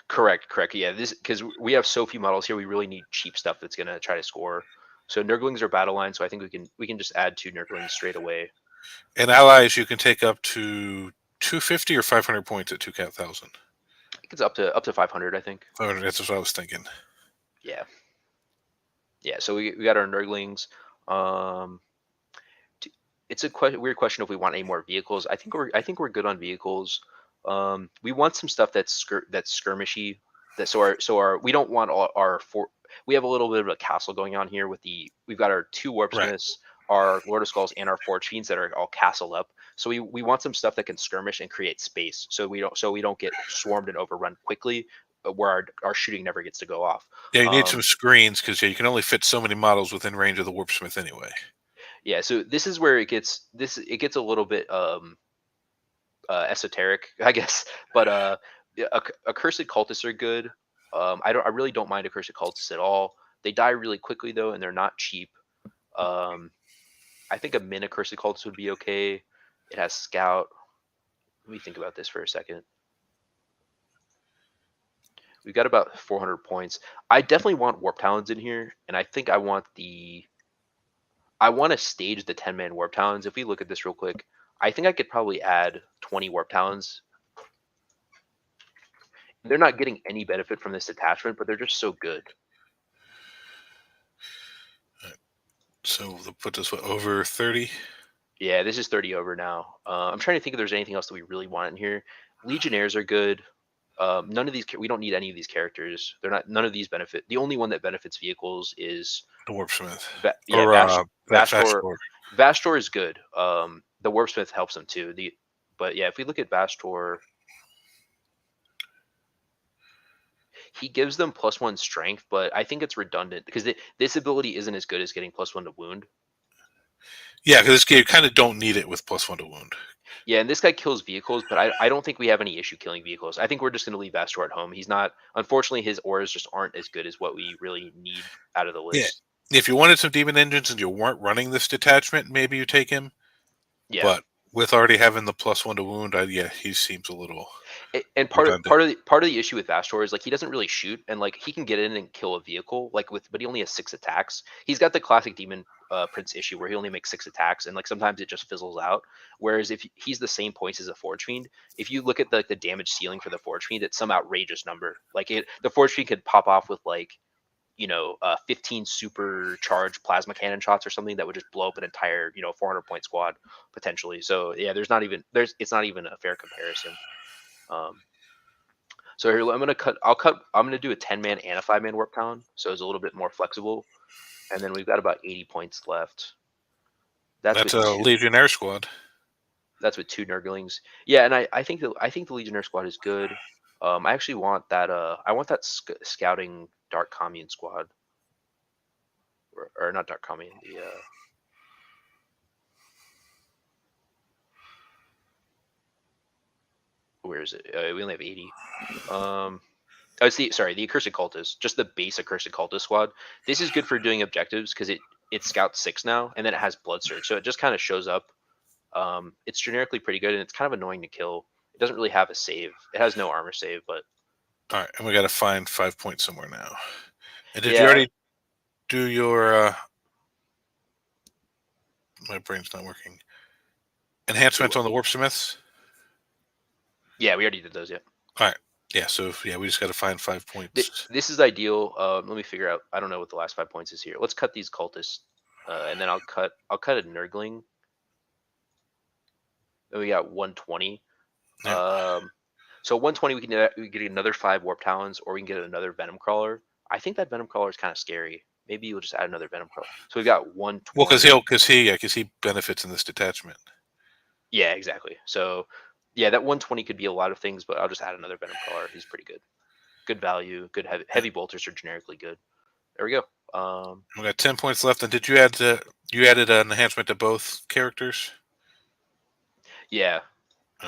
Correct. Yeah, this because we have so few models here, we really need cheap stuff that's going to try to score. So Nurglings are battle line, so I think we can just add 2 Nurglings straight away. And allies you can take up to 250 or 500 points at 2,000. I think it's up to 500, I think. 500, that's what I was thinking. Yeah. So we got our Nurglings. It's a weird question if we want any more vehicles. I think we're good on vehicles. We want some stuff that's skirmishy. We don't want we have a little bit of a castle going on here we've got our 2 warp smiths. our Lord of Skulls and our Forge Fiends that are all castled up. So we want some stuff that can skirmish and create space, so we don't get swarmed and overrun quickly, where our shooting never gets to go off. Yeah, you need some screens because you can only fit so many models within range of the Warpsmith anyway. Yeah, so this is where it gets a little bit esoteric, I guess. But accursed cultists are good. I really don't mind accursed cultists at all. They die really quickly though, and they're not cheap. Um, I think a min accursed cultist would be okay. It has scout. Let me think about this for a second. We've got about 400 points. I definitely want warp talons in here, and I think I want to stage the 10-man warp talons. If we look at this real quick, I think I could probably add 20 warp talons. They're not getting any benefit from this detachment, but they're just so good. So they'll put this over 30. Yeah, this is 30 over now. I'm trying to think if there's anything else that we really want in here. Legionnaires are good. None of these, we don't need any of these characters. They're not. None of these benefit. The only one that benefits vehicles is The Warpsmith. Yeah, Or Vastor. Vastor. Vastor is good. The Warpsmith helps them too. But yeah, if we look at Vastor, he gives them +1 strength, but I think it's redundant because this ability isn't as good as getting +1 to wound. Yeah, because you kind of don't need it with +1 to wound. Yeah, and this guy kills vehicles, but I don't think we have any issue killing vehicles. I think we're just going to leave Vastor at home. He's not, unfortunately, his auras just aren't as good as what we really need out of the list. Yeah. If you wanted some demon engines and you weren't running this detachment, maybe you take him. Yeah. But with already having the +1 to wound, yeah, he seems a little. And part of the issue with Vastor is like he doesn't really shoot, and like he can get in and kill a vehicle but he only has 6 attacks. He's got the classic demon prince issue where he only makes 6 attacks, and like sometimes it just fizzles out. Whereas if he's the same points as a Forge Fiend, if you look at the damage ceiling for the Forge Fiend, it's some outrageous number. Like the Forge Fiend could pop off with like 15 supercharged plasma cannon shots or something that would just blow up an entire 400 point squad potentially. So yeah, it's not even a fair comparison. So here I'm gonna do a 10-man and a 5-man warp talon, so it's a little bit more flexible. And then we've got about 80 points left. That's a Legionnaire squad. That's with 2 Nurglings. Yeah, and I think the Legionnaire squad is good. I actually want that. I want that scouting Dark Commune squad, or not Dark Commune. Where is it? We only have 80. It's the Accursed Cultist, just the base Accursed Cultist squad. This is good for doing objectives because it scouts 6 now, and then it has Blood Surge, so it just kind of shows up. It's generically pretty good, and it's kind of annoying to kill. It doesn't really have a save. It has no armor save, but all right, and we got to find 5 points somewhere now. And did you already do your? My brain's not working. Enhancements on the Warpsmiths? Yeah, we already did those. Yeah. All right. Yeah. So we just got to find 5 points. This is ideal. Let me figure out. I don't know what the last 5 points is here. Let's cut these cultists, and then I'll cut a Nurgling. Then we got 120. Yeah. So 120, we can get another 5 warp talons, or we can get another venom crawler. I think that venom crawler is kind of scary. Maybe we'll just add another venom crawler. So we've got 120. Well, because he benefits in this detachment. Yeah, exactly. So yeah, that 120 could be a lot of things, but I'll just add another venom crawler. He's pretty good. Good value. Good heavy bolters are generically good. There we go. We got 10 points left. And did you added an enhancement to both characters? Yeah.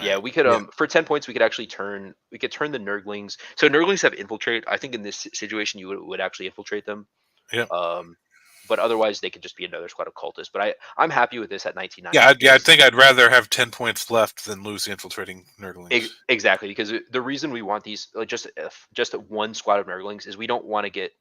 Yeah, we could for 10 points we could actually turn the Nurglings. So Nurglings have infiltrate. I think in this situation you would actually infiltrate them. Yeah. But otherwise they could just be another squad of cultists. But I'm happy with this at 1990. Yeah, I think I'd rather have 10 points left than lose the infiltrating Nurglings. Exactly, because the reason we want these just one squad of Nurglings is we don't want to get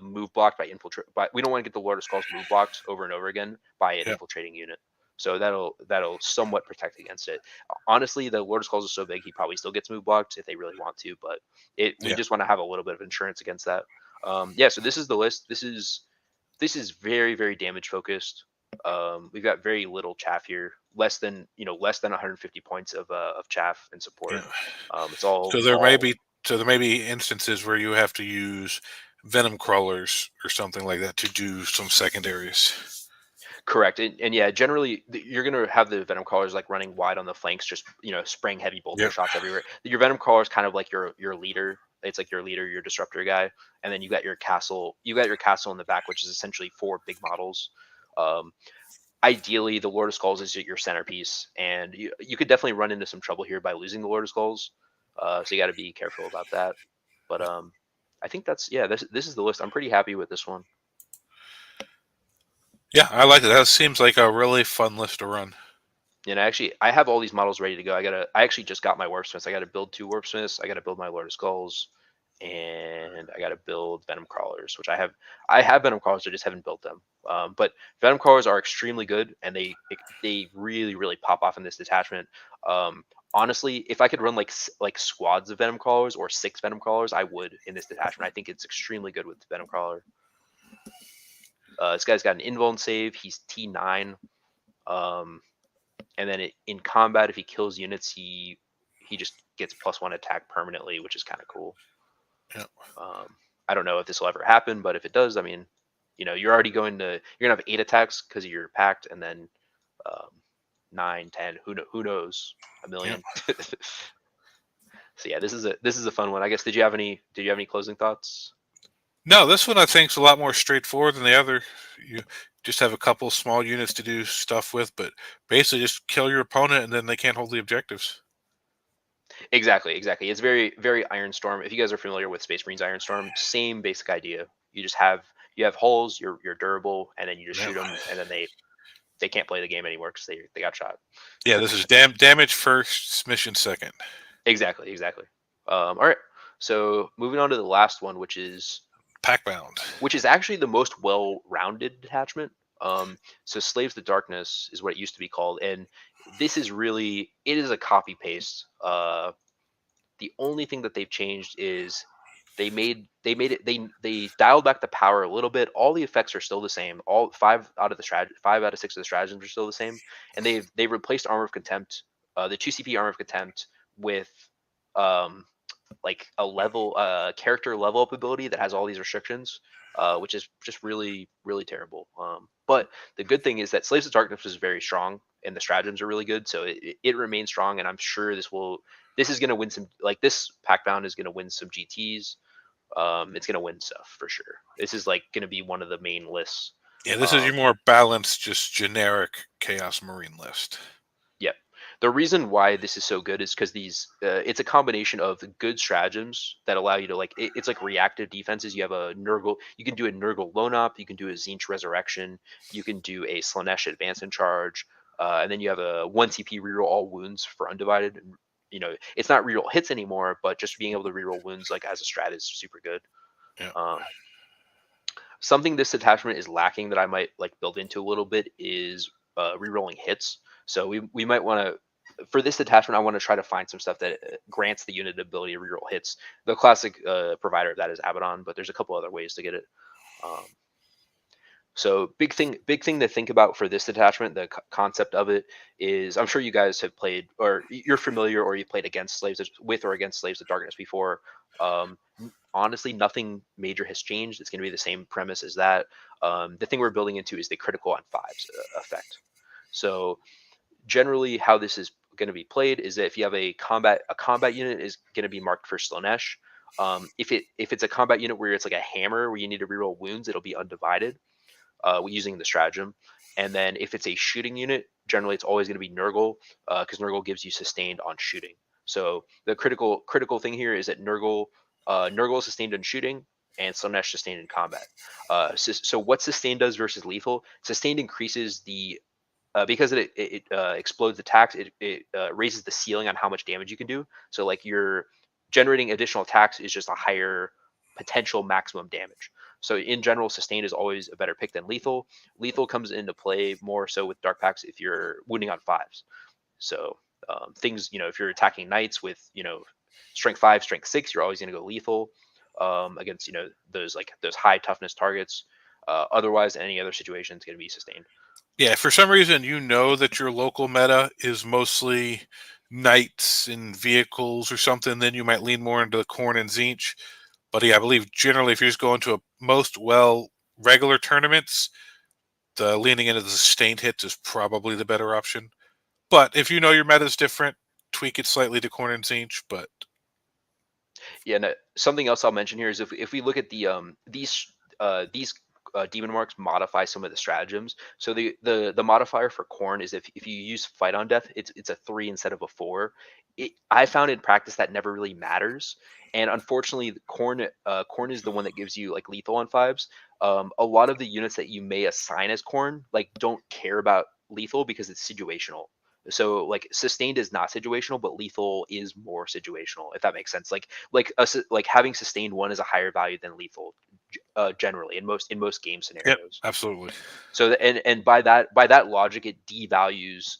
move blocked by infiltrate. We don't want to get the Lord of Skulls move blocked over and over again by an infiltrating unit. So that'll somewhat protect against it. Honestly, the Lord of Skulls is so big, he probably still gets move blocked if they really want to, but we just want to have a little bit of insurance against that. So this is the list. This is very, very damage focused. We've got very little chaff here, less than 150 points of chaff and support. Yeah. It's all there may be instances where you have to use venom crawlers or something like that to do some secondaries. Correct, and yeah, generally you're gonna have the venom crawlers like running wide on the flanks, just spraying heavy bolter Yep. shots everywhere. Your venom crawler is kind of like your leader. It's like your leader, your disruptor guy, and then you got your castle. You got your castle in the back, which is essentially 4 big models. Um, Ideally, the Lord of Skulls is your centerpiece, and you could definitely run into some trouble here by losing the Lord of Skulls. So you got to be careful about that. But Yep. I think that's yeah. This is the list. I'm pretty happy with this one. Yeah, I like it. That seems like a really fun list to run. And I have all these models ready to go. I actually just got my warp smiths. I gotta build 2 warp smiths. I gotta build my Lord of Skulls, and I gotta build venom crawlers, which I have venom crawlers. I just haven't built them. But venom crawlers are extremely good, and they really really pop off in this detachment. Um, Honestly, if I could run like squads of venom crawlers or 6 venom crawlers, I would in this detachment. I think it's extremely good with the venom crawler. This guy's got an invuln save. He's T9. Um, and then in combat, if he kills units, he just gets +1 attack permanently, which is kind of cool. Yep. I don't know if this will ever happen, but if it does, I mean, you're already you're gonna have 8 attacks because of your pact, and then um, 9, 10, who knows, a Yep. million. So yeah, this is a fun one. I guess did you have any closing thoughts? No, this one I think is a lot more straightforward than the other. You just have a couple small units to do stuff with, but basically just kill your opponent and then they can't hold the objectives. Exactly. It's very, very Iron Storm. If you guys are familiar with Space Marines Iron Storm, same basic idea. You have holes, you're durable, and then you just Yep. shoot them, and then they can't play the game anymore because they got shot. Yeah, this is damage first, mission second. Exactly. All right. So moving on to the last one, Pactbound. which is actually the most well-rounded detachment. So Slaves to Darkness is what it used to be called, and this is really it is a copy paste. The only thing that they've changed is they made it they dialed back the power a little bit. All the effects are still the same. All 5 out of 6 of the stratagems are still the same, and they've replaced Armor of Contempt, the 2 CP Armor of Contempt with um like a level character level up ability that has all these restrictions, which is just really really terrible. But the good thing is that Slaves of Darkness is very strong, and the stratagems are really good, so it remains strong. And I'm sure this is going to win some, like, this pack bound is going to win some GTs. It's going to win stuff for sure. This is like going to be one of the main lists. Yeah, this is um, your more balanced, just generic Chaos Marine list. Yep. The reason why this is so good is because it's a combination of good stratagems that allow you to, like, it's like reactive defenses. You have a Nurgle, you can do a Nurgle Lone Up, you can do a Zinch Resurrection, you can do a Slanesh Advance and Charge, and then you have a 1 CP reroll all wounds for Undivided. And, it's not reroll hits anymore, but just being able to reroll wounds like as a strat is super good. Yeah. Um, Something this attachment is lacking that I might like build into a little bit is rerolling hits. So we might want to, for this attachment, I want to try to find some stuff that grants the unit ability to reroll hits. The classic provider of that is Abaddon, but there's a couple other ways to get it. Um, so big thing to think about for this attachment. The concept of it is, I'm sure you guys have played, or you're familiar, or you've played against with or against Slaves of Darkness before. Honestly, nothing major has changed. It's going to be the same premise as that. The thing we're building into is the critical on fives effect. So generally, how this is going to be played is that if you have a combat unit is going to be marked for Slanesh. If it's a combat unit where it's like a hammer where you need to reroll wounds, it'll be undivided, using the stratagem. And then if it's a shooting unit, generally it's always going to be Nurgle, because Nurgle gives you sustained on shooting. So the critical thing here is that Nurgle is sustained on shooting, and Slanesh sustained in combat. So what sustained does versus lethal? Sustained increases the because it explodes attacks. It raises the ceiling on how much damage you can do. So like you're generating additional attacks is just a higher potential maximum damage. So in general, sustained is always a better pick than lethal. Lethal comes into play more so with dark packs if you're wounding on fives. So things, if you're attacking knights with, strength 5, strength 6, you're always going to go lethal against, those high toughness targets. Otherwise, any other situation is going to be sustained. Yeah, for some reason you know that your local meta is mostly knights and vehicles or something, then you might lean more into the corn and zinch. But yeah, I believe generally if you're just going to most regular tournaments, leaning into the sustained hits is probably the better option. But if you know your meta is different, tweak it slightly to Corn and Zinch. But Yeah, and something else I'll mention here is if we look at these demon marks modify some of the stratagems. So the modifier for Corn is if you use Fight on Death, it's a 3 instead of a 4. I found in practice that never really matters, and unfortunately, Corn is the one that gives you like lethal on 5s. A lot of the units that you may assign as Corn like don't care about lethal because it's situational. So like sustained is not situational, but lethal is more situational, if that makes sense. Like having sustained one is a higher value than lethal, generally in most game yep, scenarios. absolutely. So and by that logic, it devalues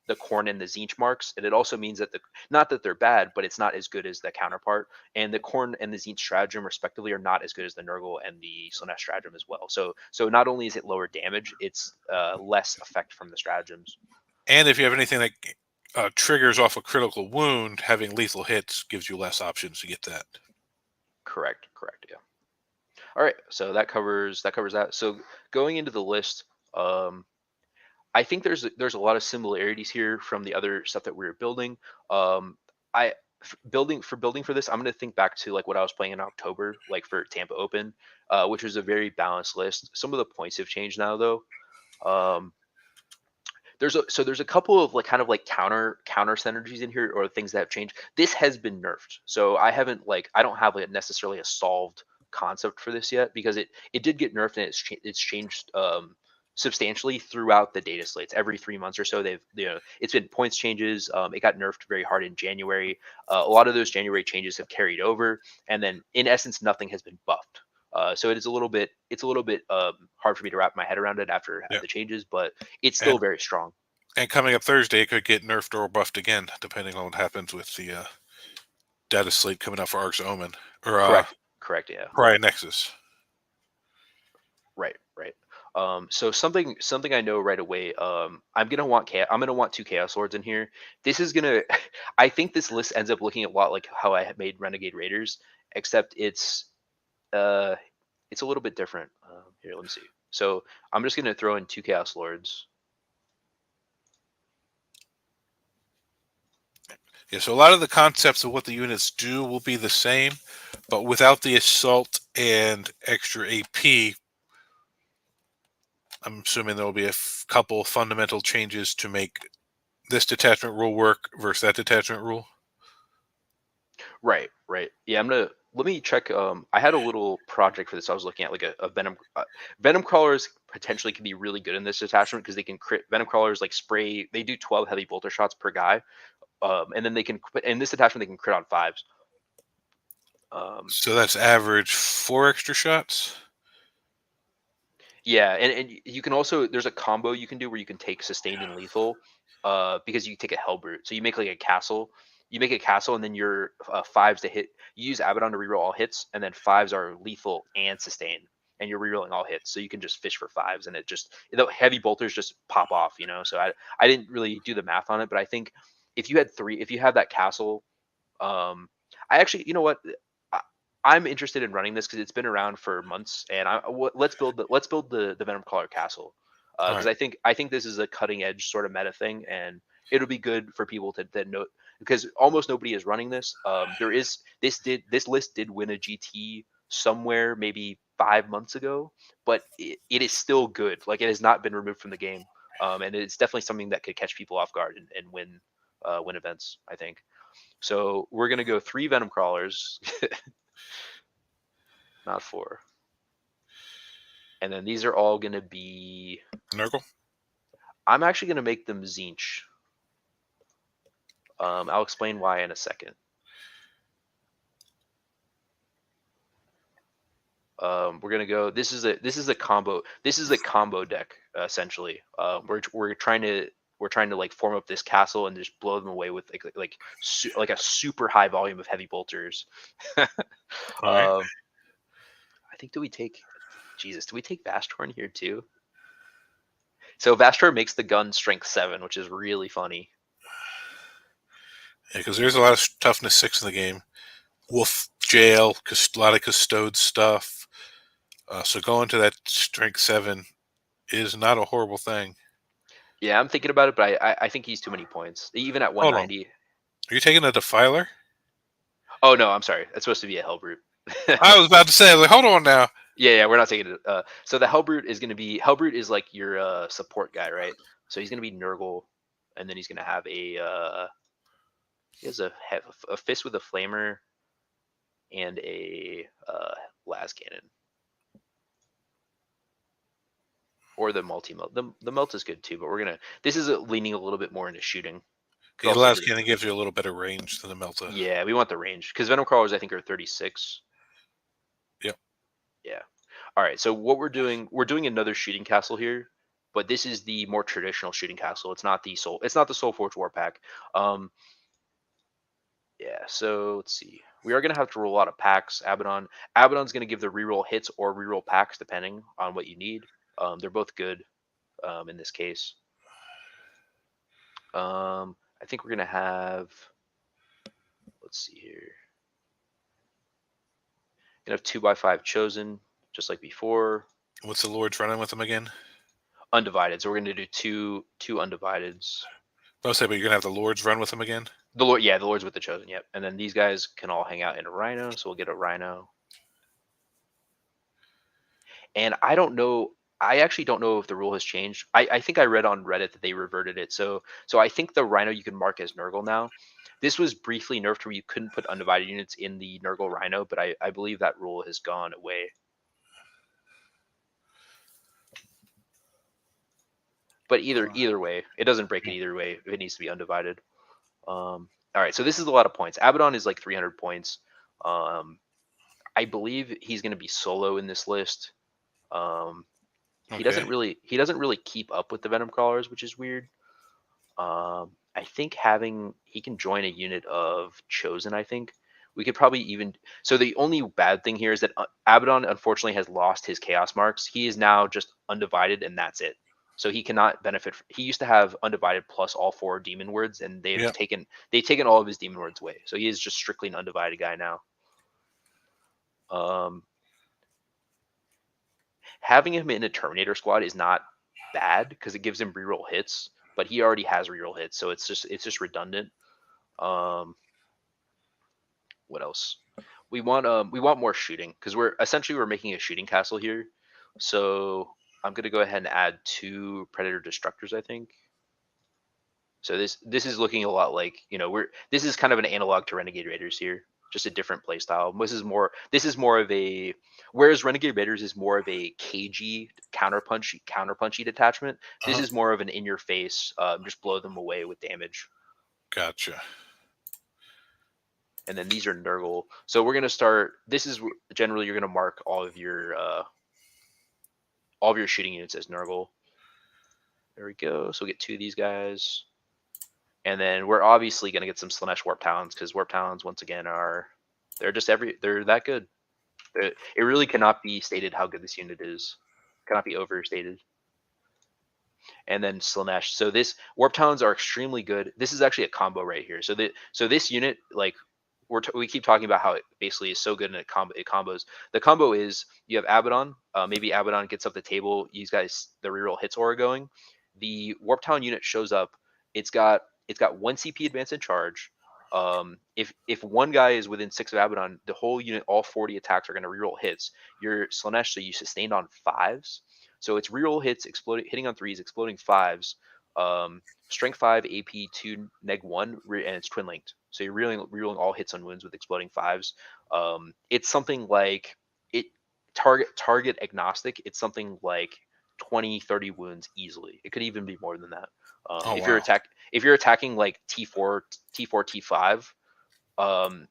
the Corn and the Zinch marks, and it also means that not that they're bad, but it's not as good as the counterpart. And the Corn and the Zinch stratagem, respectively, are not as good as the Nurgle and the Slanesh stratagem as well. So not only is it lower damage, it's less effect from the stratagems. And if you have anything that triggers off a critical wound, having lethal hits gives you less options to get that. Correct. Yeah. All right. So that covers that. So going into the list, I think there's a lot of similarities here from the other stuff that we were building. I building for this, I'm gonna think back to like what I was playing in October, like for Tampa Open, which was a very balanced list. Some of the points have changed now though. Um, there's a couple of like kind of like counter synergies in here or things that have changed. This has been nerfed, so I don't have like necessarily a solved concept for this yet because it did get nerfed and it's changed substantially throughout the data slates. Every 3 months or so, it's been points changes. It got nerfed very hard in January. A lot of those January changes have carried over, and then in essence, nothing has been buffed. So it's a little bit hard for me to wrap my head around it after Yeah. the changes, but it's still And very strong. and coming up Thursday, it could get nerfed or buffed again, depending on what happens with the data slate coming out for Ark's Omen or Correct. Yeah. Pariah Nexus. Right. So something I know right away. I'm gonna want 2 Chaos Lords in here. This is gonna. I think this list ends up looking a lot like how I had made Renegade Raiders, except uh it's a little bit different. Here, let me see. So I'm just gonna throw in 2 Chaos Lords. Yeah, so a lot of the concepts of what the units do will be the same, but without the assault and extra AP, I'm assuming there will be a couple fundamental changes to make this detachment rule work versus that detachment rule. Right. Yeah, let me check. I had a little project for this. I was looking at like a Venom crawlers potentially can be really good in this detachment because they can crit Venom crawlers like spray. They do 12 heavy bolter shots per guy, and then they can in this attachment they can crit on 5s. So that's average 4 extra shots. Yeah, and you can also there's a combo you can do where you can take sustained and lethal, because you take a Hellbrute. So you make like a castle. You make a castle, and then your 5s to hit. You use Abaddon to reroll all hits, and then 5s are lethal and sustained, and you're rerolling all hits. So you can just fish for 5s, and the heavy bolters just pop off. So I didn't really do the math on it, but I think if you have that castle, um, I actually, you know what? I, I'm interested in running this because it's been around for months, and let's build the Venom Crawler Castle, All because right. I think this is a cutting edge sort of meta thing, and it'll be good for people to know because almost nobody is running this. This list did win a GT somewhere maybe 5 months ago, but it is still good. Like it has not been removed from the game, and it's definitely something that could catch people off guard and win events, I think. So we're gonna go 3 Venom Crawlers, not 4, and then these are all gonna be. Nurgle. I'm actually gonna make them Zinch. I'll explain why in a second. We're gonna go. This is a combo. This is a combo deck essentially. We're trying to like form up this castle and just blow them away with like a super high volume of heavy bolters. All right. I think do we take Jesus? Do we take Vashtorn here too? So Vashtorn makes the gun strength 7, which is really funny. Yeah, because there's a lot of toughness 6 in the game. Wolf jail, a lot of custode stuff. So going to that strength 7 is not a horrible thing. Yeah, I'm thinking about it, but I think he's too many points. Even at Hold on. 190. Are you taking a Defiler? Oh no, I'm sorry. That's supposed to be a Hellbrute. I was about to say, like, hold on now. Yeah, we're not taking it. So the Hellbrute is going to be Hellbrute is like your support guy, right? So he's going to be Nurgle, and then he's going to have he has a fist with a flamer and a las cannon, or the multi melt. The melt is good too, but we're gonna. This is leaning a little bit more into shooting. Could The also last do. cannon gives you a little better range than the Melta. Yeah, we want the range because Venom crawlers I think are 36. Yep. Yeah. All right. So what we're doing another shooting castle here, but this is the more traditional shooting castle. It's not the Soulforged Warpack. Um, yeah. So let's see. We are gonna have to roll a lot of packs. Abaddon's gonna give the reroll hits or reroll packs depending on what you need. They're both good in this case. I think we're gonna have. Let's see here. Gonna have 2x5 chosen, just like before. What's the Lord's running with them again? Undivided. So we're gonna do two undivideds. I'll say, but you're gonna have the Lords run with them again. The Lord, yeah, the Lord's with the chosen. Yep. And then these guys can all hang out in a rhino, so we'll get a rhino. And I don't know. I actually don't know if the rule has changed. I think I read on Reddit that they reverted it. So I think the rhino you can mark as Nurgle now. This was briefly nerfed where you couldn't put undivided units in the Nurgle rhino, but I believe that rule has gone away. But either way, it doesn't break it either way. It needs to be undivided. All right, so this is a lot of points. Abaddon is like 300 points. I believe he's going to be solo in this list. He Okay. doesn't really keep up with the Venom crawlers, which is weird. I think he can join a unit of chosen. I think we could probably even. So the only bad thing here is that Abaddon unfortunately has lost his chaos marks. He is now just undivided, and that's it. So he cannot benefit. He used to have undivided plus all 4 demon words, and Yep. they've taken all of his demon words away. So he is just strictly an undivided guy now. Um, Having him in a Terminator squad is not bad because it gives him reroll hits, but he already has reroll hits, so it's just redundant. Um, what else? We want more shooting because we're making a shooting castle here. So I'm gonna go ahead and add 2 Predator Destructors, I think. So this is looking a lot like this is kind of an analog to Renegade Raiders here, just a different playstyle. This is more of a whereas Renegade Raiders is more of a cagey counterpunchy detachment. This Uh-huh. is more of an in your face, just blow them away with damage. Gotcha. And then these are Nurgle. So we're gonna start. This is generally you're gonna mark all of your shooting units as Nurgle. There we go. So we get 2 of these guys. And then we're obviously going to get some Slanesh Warp Talons because Warp Talons, once again, they're that good. It really cannot be stated how good this unit is. Cannot be overstated. And then Slanesh. So this Warp Talons are extremely good. This is actually a combo right here. So this unit, like we keep talking about how it basically is so good in it combos. The combo is you have Abaddon. Maybe Abaddon gets up the table. You guys the reroll hits aura going. The Warp Talon unit shows up. It's got 1 CP advance and charge. If one guy is within 6 of Abaddon, the whole unit, all 40 attacks are going to reroll hits. Your Slanesh, so you sustained on 5s. So it's reroll hits, hitting on 3s, exploding 5s. Strength 5, AP 2, neg 1, and it's twin linked. So you're rerolling all hits on wounds with exploding 5s. It's something like it target agnostic. It's something like 20, 30 wounds easily. It could even be more than that. Oh wow. If you're attacking like T4, T5,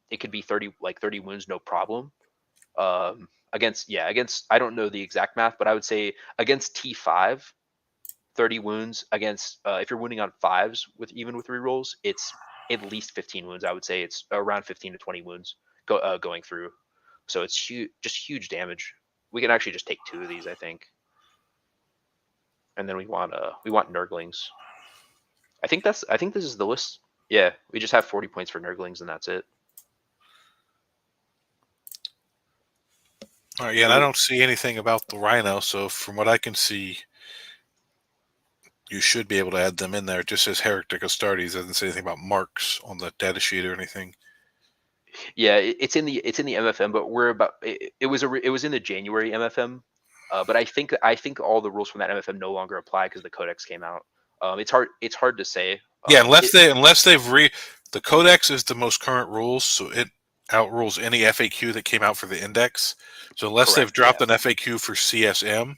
it could be 30 wounds, no problem. Against I don't know the exact math, but I would say against T5, 30 wounds against if you're wounding on 5s with rerolls, it's at least 15 wounds. I would say it's around 15 to 20 wounds going through. So it's huge damage. We can actually just take 2 of these, I think. And then we want Nurglings. I think this is the list. Yeah, we just have 40 points for Nurglings and that's it. All right. Yeah, and I don't see anything about the Rhino. So from what I can see, you should be able to add them in there. It just says Heretic Astartes. Doesn't say anything about marks on the data sheet or anything. Yeah, it's in the MFM, but we're about it was it was in the January MFM, but I think all the rules from that MFM no longer apply because the codex came out. It's hard to say. Yeah, unless they've the Codex is the most current rules, so it outrules any FAQ that came out for the index. So unless they've Correct. dropped Yeah. an FAQ for CSM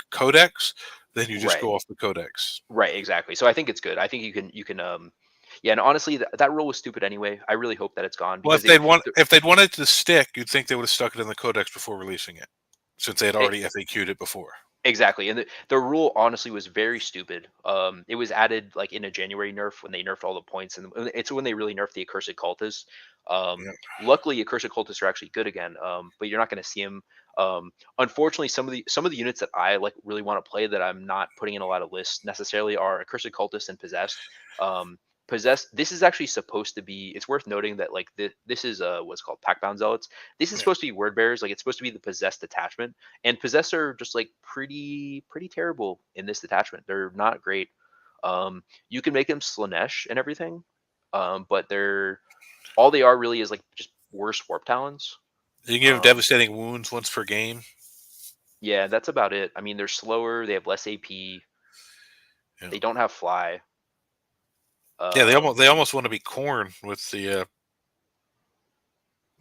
Codex, then you just Right. go off the Codex. Right. Exactly. So I think it's good. I think you can yeah. And honestly, that rule was stupid anyway. I really hope that it's gone Well, because it, if they'd wanted to stick, you'd think they would have stuck it in the Codex before releasing it, since they had it already FAQ'd it before. exactly. And the rule honestly was very stupid. It was added like in a January nerf when they nerfed all the points, and it's when they really nerfed the accursed cultists. Um, Yeah. luckily, accursed cultists are actually good again. But you're not going to see them. Unfortunately, some of the units that I like really want to play that I'm not putting in a lot of lists necessarily are accursed cultists and possessed. Possessed. This is actually supposed to be. It's worth noting that like this is what's called Pactbound Zealots. This is Yeah. supposed to be word bearers. Like it's supposed to be the possessed detachment, and possessed are just like pretty terrible in this detachment. They're not great. You can make them Slanesh and everything, but they're all they are really is like just worse warp talons. You can give them Um, devastating wounds once per game. yeah, that's about it. I mean, they're slower. They have less AP. Yeah. They don't have fly. Yeah, Um, they almost want to be corn with the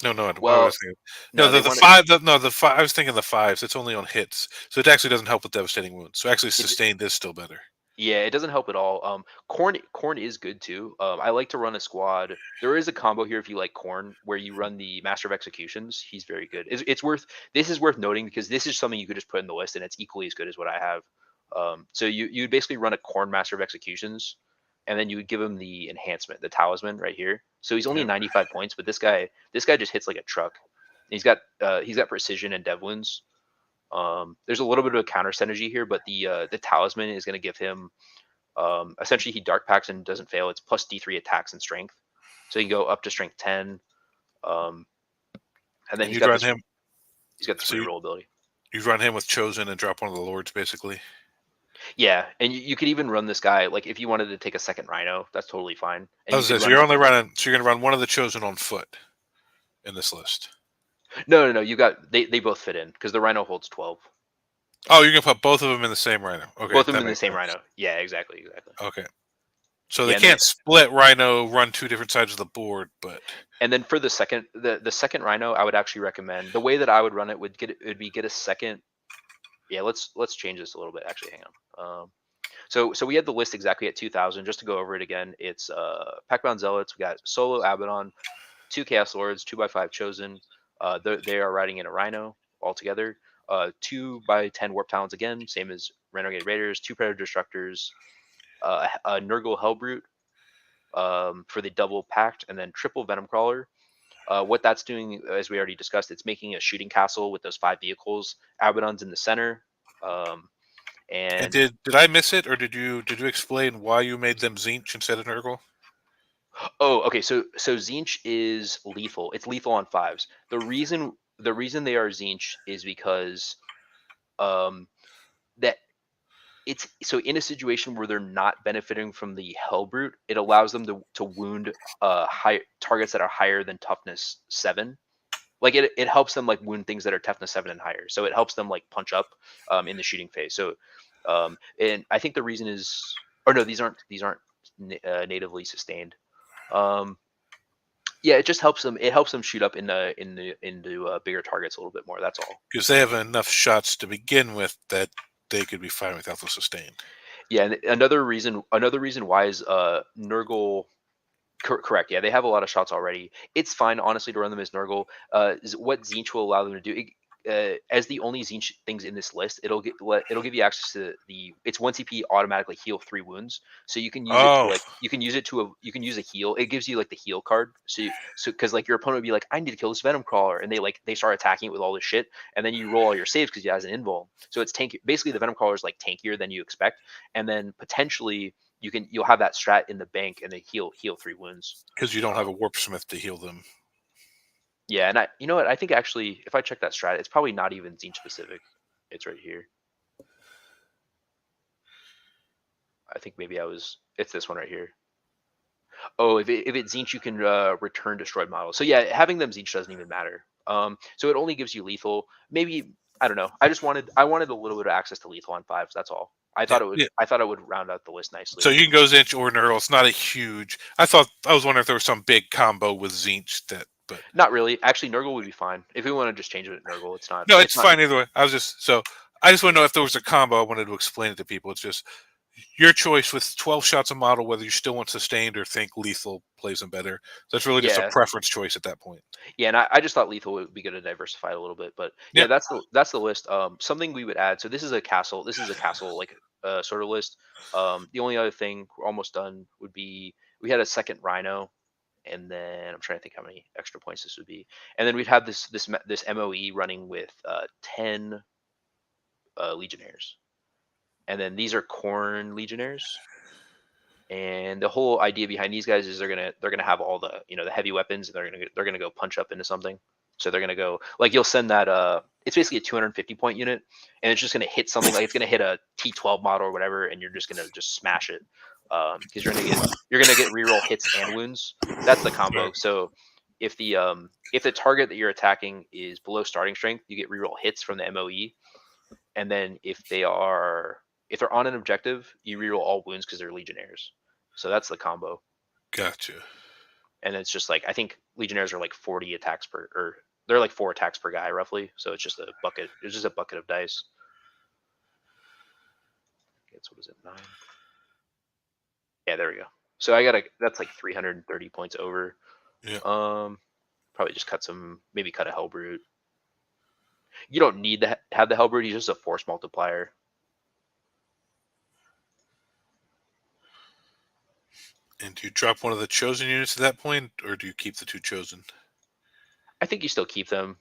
no, no, what was I well, thinking? No, no, they the want it. five. No, the five. I was thinking the fives. It's only on hits, so it actually doesn't help with devastating wounds. So actually, It sustained is still better. Yeah, it doesn't help at all. Corn is good too. I like to run a squad. There is a combo here if you like corn, where you run the Master of Executions. He's very good. It's worth. This is worth noting because this is something you could just put in the list, and it's equally as good as what I have. So you would basically run a corn Master of Executions, and then you would give him the enhancement, the talisman right here. So he's only Yep. 95 points, but this guy just hits like a truck. He's got precision and dev wounds. There's a little bit of a counter synergy here, but the talisman is going to give him essentially he dark packs and doesn't fail. It's plus D3 attacks and strength, so he can go up to strength 10. Um, and then And you'd run him. he's got this So reroll ability. you'd run him with chosen and drop one of the lords, basically. Yeah, and you could even run this guy like if you wanted to take a second Rhino, that's totally fine. And I you was could saying, so run you're only running. So you're going to run one of the chosen on foot in this list. no. You got they both fit in because the Rhino holds 12. Oh, you're going to put both of them in the same rhino. Okay, Both of them that in the makes same sense. Rhino. Yeah, exactly. Okay, so they Yeah, and then can't split rhino, run two different sides of the board, but for the second Rhino, I would actually recommend the way that I would run it get a second. Yeah, let's change this a little bit. Actually, hang on. So we had the list exactly at 2,000. Just to go over it again, it's Pactbound Zealots. We got solo Abaddon, two Chaos Lords, 2x5 Chosen. They are riding in a Rhino altogether. 2x10 Warp Talons again, same as Renegade Raiders. Two Predator Destructors, a Nurgle Hellbrute for the double Pact, and then triple Venom Crawler. What that's doing, as we already discussed, it's making a shooting castle with those 5 vehicles. Abaddon's in the center. Um, and and did I miss it, or did you explain why you made them Zinch instead of Nurgle? Oh, okay. So Zinch is lethal. It's lethal on fives. The reason they are Zinch is because um that it's so in a situation where they're not benefiting from the Hellbrute, it allows them to wound high targets that are higher than toughness 7. Like it helps them like wound things that are toughness 7 and higher. So it helps them like punch up in the shooting phase. So and I think the reason is or no, these aren't natively sustained. Um, Yeah, it just helps them. It helps them shoot up into bigger targets a little bit more. That's all. Because they have enough shots to begin with that they could be fine without the sustain. Yeah, and another reason why is Nurgle. Correct. Yeah, they have a lot of shots already. It's fine, honestly, to run them as Nurgle. What Zinch will allow them to do, as the only Zinch things in this list, it'll give you access to it's 1 CP automatically heal 3 wounds. So you can use it to Oh, like you can use a heal. It gives you like the heal card. So because like your opponent would be like, I need to kill this Venom Crawler, and they start attacking it with all this shit, and then you roll all your saves because it has an invul. So it's tank. Basically, the Venom Crawler is like tankier than you expect, and then potentially you'll have that strat in the bank and they heal 3 wounds. because you don't have a Um, warp smith to heal them. yeah, and you know what? I think actually, if I check that strat, it's probably not even Zinch specific. It's right here. I think maybe it's this one right here. Oh, if it's Zinch, you can return destroyed models. So yeah, having them Zinch doesn't even matter. So it only gives you lethal. Maybe I don't know. I wanted a little bit of access to lethal on fives. That's all. Yeah, yeah. I thought it would round out the list So nicely. you can go Zinch or Nurgle. It's not a huge. I was wondering if there was some big combo with Zinch that, but Not really. Actually, Nurgle would be fine if we want to just change it to Nurgle. no, It's it's not. fine either way. I just want to know if there was a combo. I wanted to explain it to people. It's just your choice with 12 shots a model, whether you still want sustained or think lethal plays them better. So it's really just a Yeah, preference choice at that point. yeah, and I just thought lethal would be good to diversify it a little bit. But yeah, Yeah, that's the list. Something we would add. So this is a castle. This is a castle like sort of list. The only other thing we're almost done would be we had a second rhino, and then I'm trying to think how many extra points this would be, and then we'd have this MOE running with 10 legionnaires, and then these are corn legionnaires. And the whole idea behind these guys is they're gonna have all the the heavy weapons, and they're gonna go punch up into something. So they're gonna go like you'll send that it's basically a 250 point unit, and it's just gonna hit something like it's gonna hit a T12 model or whatever, and you're just gonna just smash it because you're gonna get reroll hits and wounds. That's the right. combo. So if the target that you're attacking is below starting strength, you get reroll hits from the MOE, and then if they're on an objective, you reroll all wounds because they're legionnaires. So that's the combo. Gotcha. And it's just like I think legionnaires are like 40 attacks per, or they're like 4 attacks per guy roughly. So it's just a bucket. It's just a bucket of dice. It's what is it 9? Yeah, there we go. So that's like 330 points over. Yeah. Probably just maybe cut a Hellbrute. You don't need to have the Hellbrute. He's just a force multiplier. And do you drop one of the chosen units at that point, or do you keep the 2 chosen? I think you still keep them.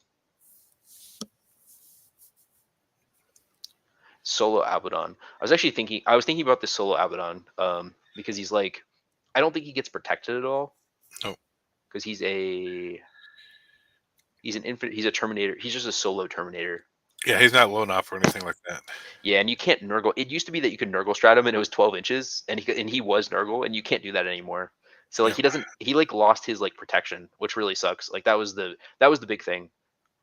Solo Abaddon. I was thinking about this Solo Abaddon because he's like, I don't think he gets protected at all. No. Because he's he's a Terminator. He's just a solo Terminator. Yeah, he's not lone op or anything like that. Yeah, and you can't Nurgle. It used to be that you could Nurgle strat him, and it was 12 inches, and he was Nurgle, and you can't do that anymore. So like Yeah. he doesn't he like lost his like protection, which really sucks. Like that was the big thing.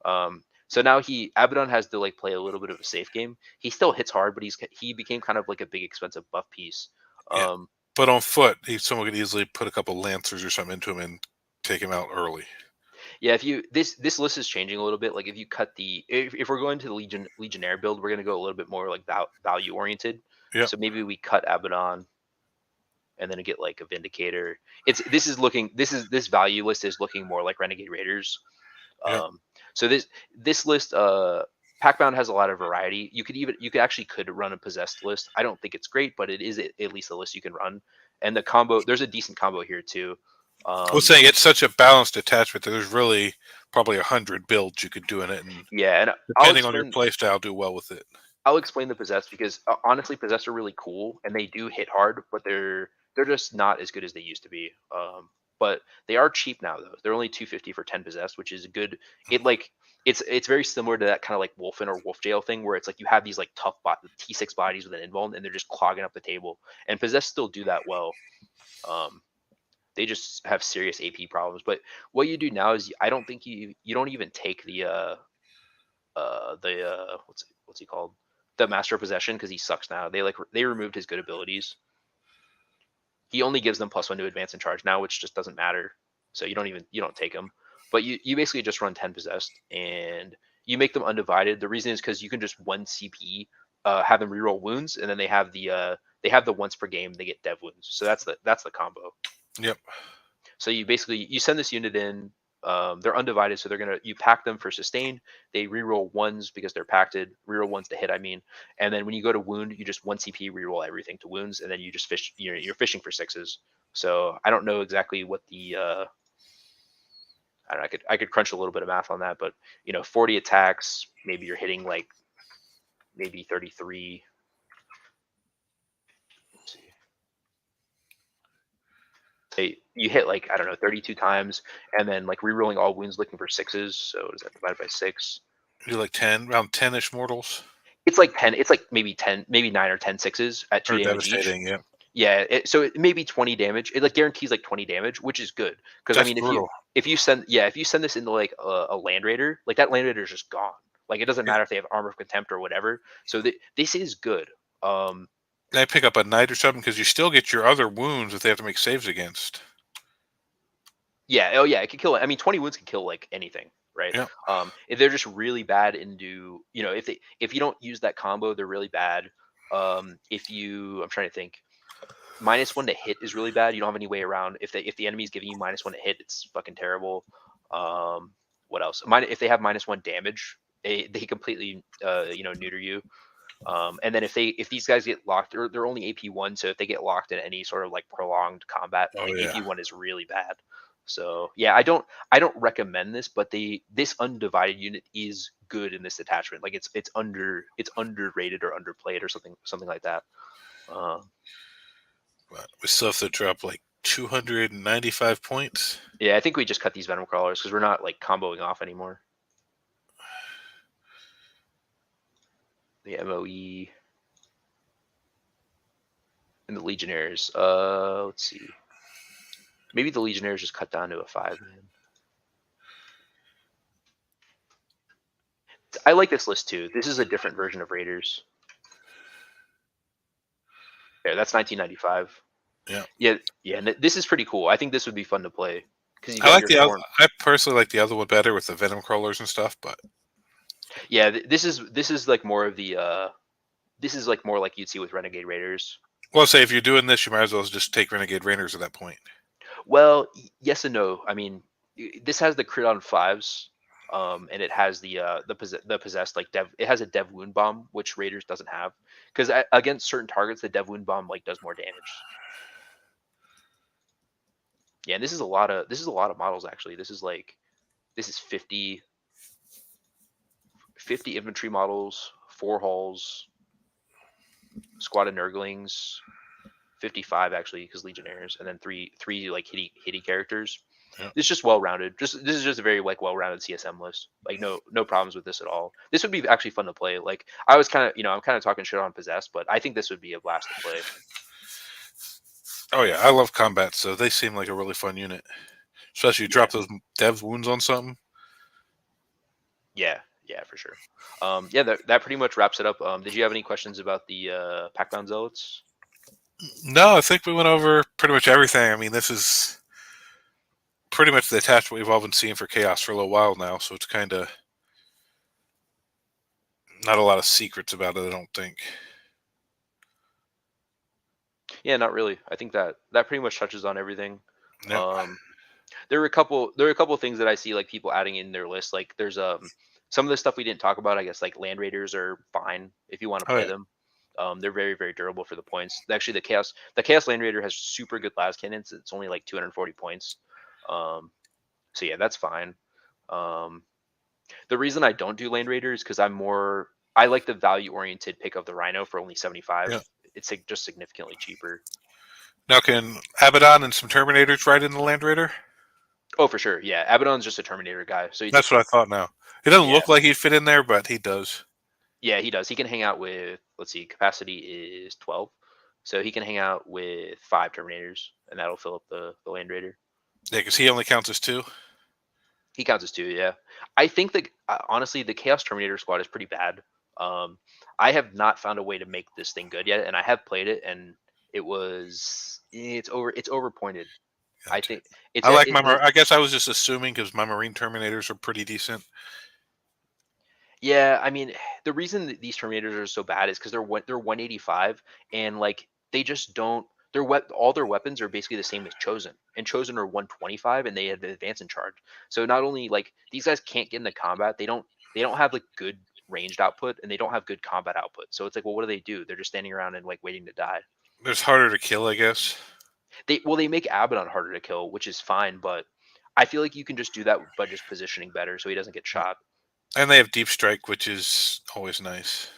So now Abaddon has to like play a little bit of a safe game. He still hits hard, but he became kind of like a big expensive buff piece. Yeah. Um, But on foot, someone could easily put a couple lancers or something into him and take him out early. Yeah, if you this list is changing a little bit. Like if you cut if we're going to the Legionnaire build, we're gonna go a little bit more like value oriented. Yeah. So maybe we cut Abaddon and then get like a Vindicator. This value list is looking more like Renegade Raiders. Yeah. So this list Pactbound has a lot of variety. You could run a possessed list. I don't think it's great, but it is at least a list you can run. And the combo, there's a decent combo here too. I was saying it's such a balanced attachment that there's really probably 100 builds you could do in it, and Yeah, and depending on your play style, do well with it. I'll explain the possessed because honestly, possessed are really cool and they do hit hard, but they're just not as good as they used to be. But they are cheap now though. They're only 250 for 10 possessed, which is good. It's very similar to that kind of like Wolfen or Wolf Jail thing where it's like you have these like tough T6 bodies with an invuln and they're just clogging up the table. And possessed still do that well. They just have serious AP problems. But what you do now is I don't think you don't even take the what's he called, the Master of Possession, because he sucks now. They removed his good abilities. He only gives them +1 to advance and charge now, which just doesn't matter. So you don't take him. But you basically just run 10 possessed and you make them undivided. The reason is because you can just 1 CP, have them reroll wounds, and then they have the once per game they get dev wounds. So that's the combo. Yep. So you send this unit in. They're undivided, so you pack them for sustain. They reroll ones because they're pacted. Reroll ones to hit, I mean. And then when you go to wound, you just 1 CP reroll everything to wounds, and then you just fish. You're fishing for 6s. So I don't know exactly what the I don't know, I could crunch a little bit of math on that, but 40 attacks, maybe you're hitting like maybe 33. Let's see. You hit like I don't know 32 times, and then like rerolling all wounds looking for 6s. So is that divided by 6? You like 10, around 10-ish mortals? It's like 10. It's like maybe 10, maybe 9 or 10 6s at 2 Or damage each. devastating, yeah. Yeah, so it may be 20 damage. It like guarantees like 20 damage, which is good. Because I That's mean, brutal. if you send this into like a land raider, like that land raider is just gone. Like it doesn't Yeah. matter if they have armor of contempt or whatever. So this is good. They pick up a knight or something because you still get your other wounds that they have to make saves against. Yeah, oh yeah, it can kill. I mean, 20 wounds can kill like anything, right? Yeah. If they're just really bad into, if you don't use that combo, they're really bad. I'm trying to think. -1 to hit is really bad. You don't have any way around. If the enemy's giving you -1 to hit, it's fucking terrible. What else? If they have -1 damage, they completely neuter you. And then if these guys get locked, they're only AP1, so if they get locked in any sort of like prolonged combat, Oh like yeah. AP1 is really bad. So yeah, I don't recommend this, but this undivided unit is good in this detachment. Like it's underrated or underplayed or something like that. Um, But we still have to drop like 295 points. yeah, I think we just cut these venom crawlers because we're not like comboing off anymore. The MOE and the Legionnaires. Let's see. Maybe the Legionnaires just cut down to a 5-man. I like this list too. This is a different version of Raiders. Yeah, that's 1995. Yeah. Yeah, and this is pretty cool. I think this would be fun to play because you I got like your the other. Thorn. I personally like the other one better with the venom crawlers and stuff. But Yeah, this is like more of the this is like more like you'd see with Renegade Raiders. well, say if you're doing this, you might as well just take Renegade Raiders at that point. Well, yes and no. I mean, this has the crit on 5s, and it has the possessed like dev. It has a dev wound bomb, which Raiders doesn't have, because against certain targets, the dev wound bomb like does more damage. Yeah, and this is a lot of models actually. This is 50 infantry models, 4 hulls, squad of nurglings, 55 actually because legionnaires, and then three like hitty characters. Yeah. It's just well rounded. This is just a very like well rounded CSM list. Like no problems with this at all. This would be actually fun to play. Like I was kind of I'm kind of talking shit on possessed, but I think this would be a blast to play. Oh yeah, I love combat, so they seem like a really fun unit. Especially you Yeah, drop those dev wounds on something. yeah, for sure. Yeah, that pretty much wraps it up. Did you have any questions about the Pactbound Zealots? No, I think we went over pretty much everything. I mean, this is pretty much the attachment we've all been seeing for Chaos for a little while now, so it's kind of not a lot of secrets about it, I don't think. Yeah, not really. I think that pretty much touches on everything. Yep. Um, there are a couple things that I see like people adding in their list. Like there's some of the stuff we didn't talk about. I guess like land raiders are fine if you want to Oh play yeah. them. They're very very durable for the points. Actually, the chaos land raider has super good las cannons. It's only like 240 points. Um, so yeah, that's fine. Um, the reason I don't do land raiders because I like the value oriented pick of the rhino for only 75. Yeah. It's like just significantly cheaper. Now can Abaddon and some Terminators ride in the Land Raider? Oh, for sure. Yeah, Abaddon's just a Terminator guy, so he just That's what I can. thought. Now it doesn't Yeah, look like he'd fit in there, but he does. yeah, he does. He can hang out with. Let's see, capacity is 12, so he can hang out with 5 Terminators, and that'll fill up the Land Raider. Yeah, because he only counts as 2. He counts as 2. Yeah, I think that honestly, the Chaos Terminator squad is pretty bad. Um, I have not found a way to make this thing good yet, and I have played it, and it's overpointed. I Gotcha. think it's I like it my. has. I guess I was just assuming because my Marine Terminators are pretty decent. Yeah, I mean, the reason that these Terminators are so bad is because they're 185, and like they just don't. All their weapons are basically the same as Chosen, and Chosen are 125, and they have the advance in charge. So not only like these guys can't get into combat, they don't have like good ranged output, and they don't have good combat output. So it's like, well, what do? They're just standing around and like waiting to die. It's harder to kill, I guess. They make Abaddon harder to kill, which is fine, but I feel like you can just do that by just positioning better, so he doesn't get shot. And they have Deep Strike, which is always nice.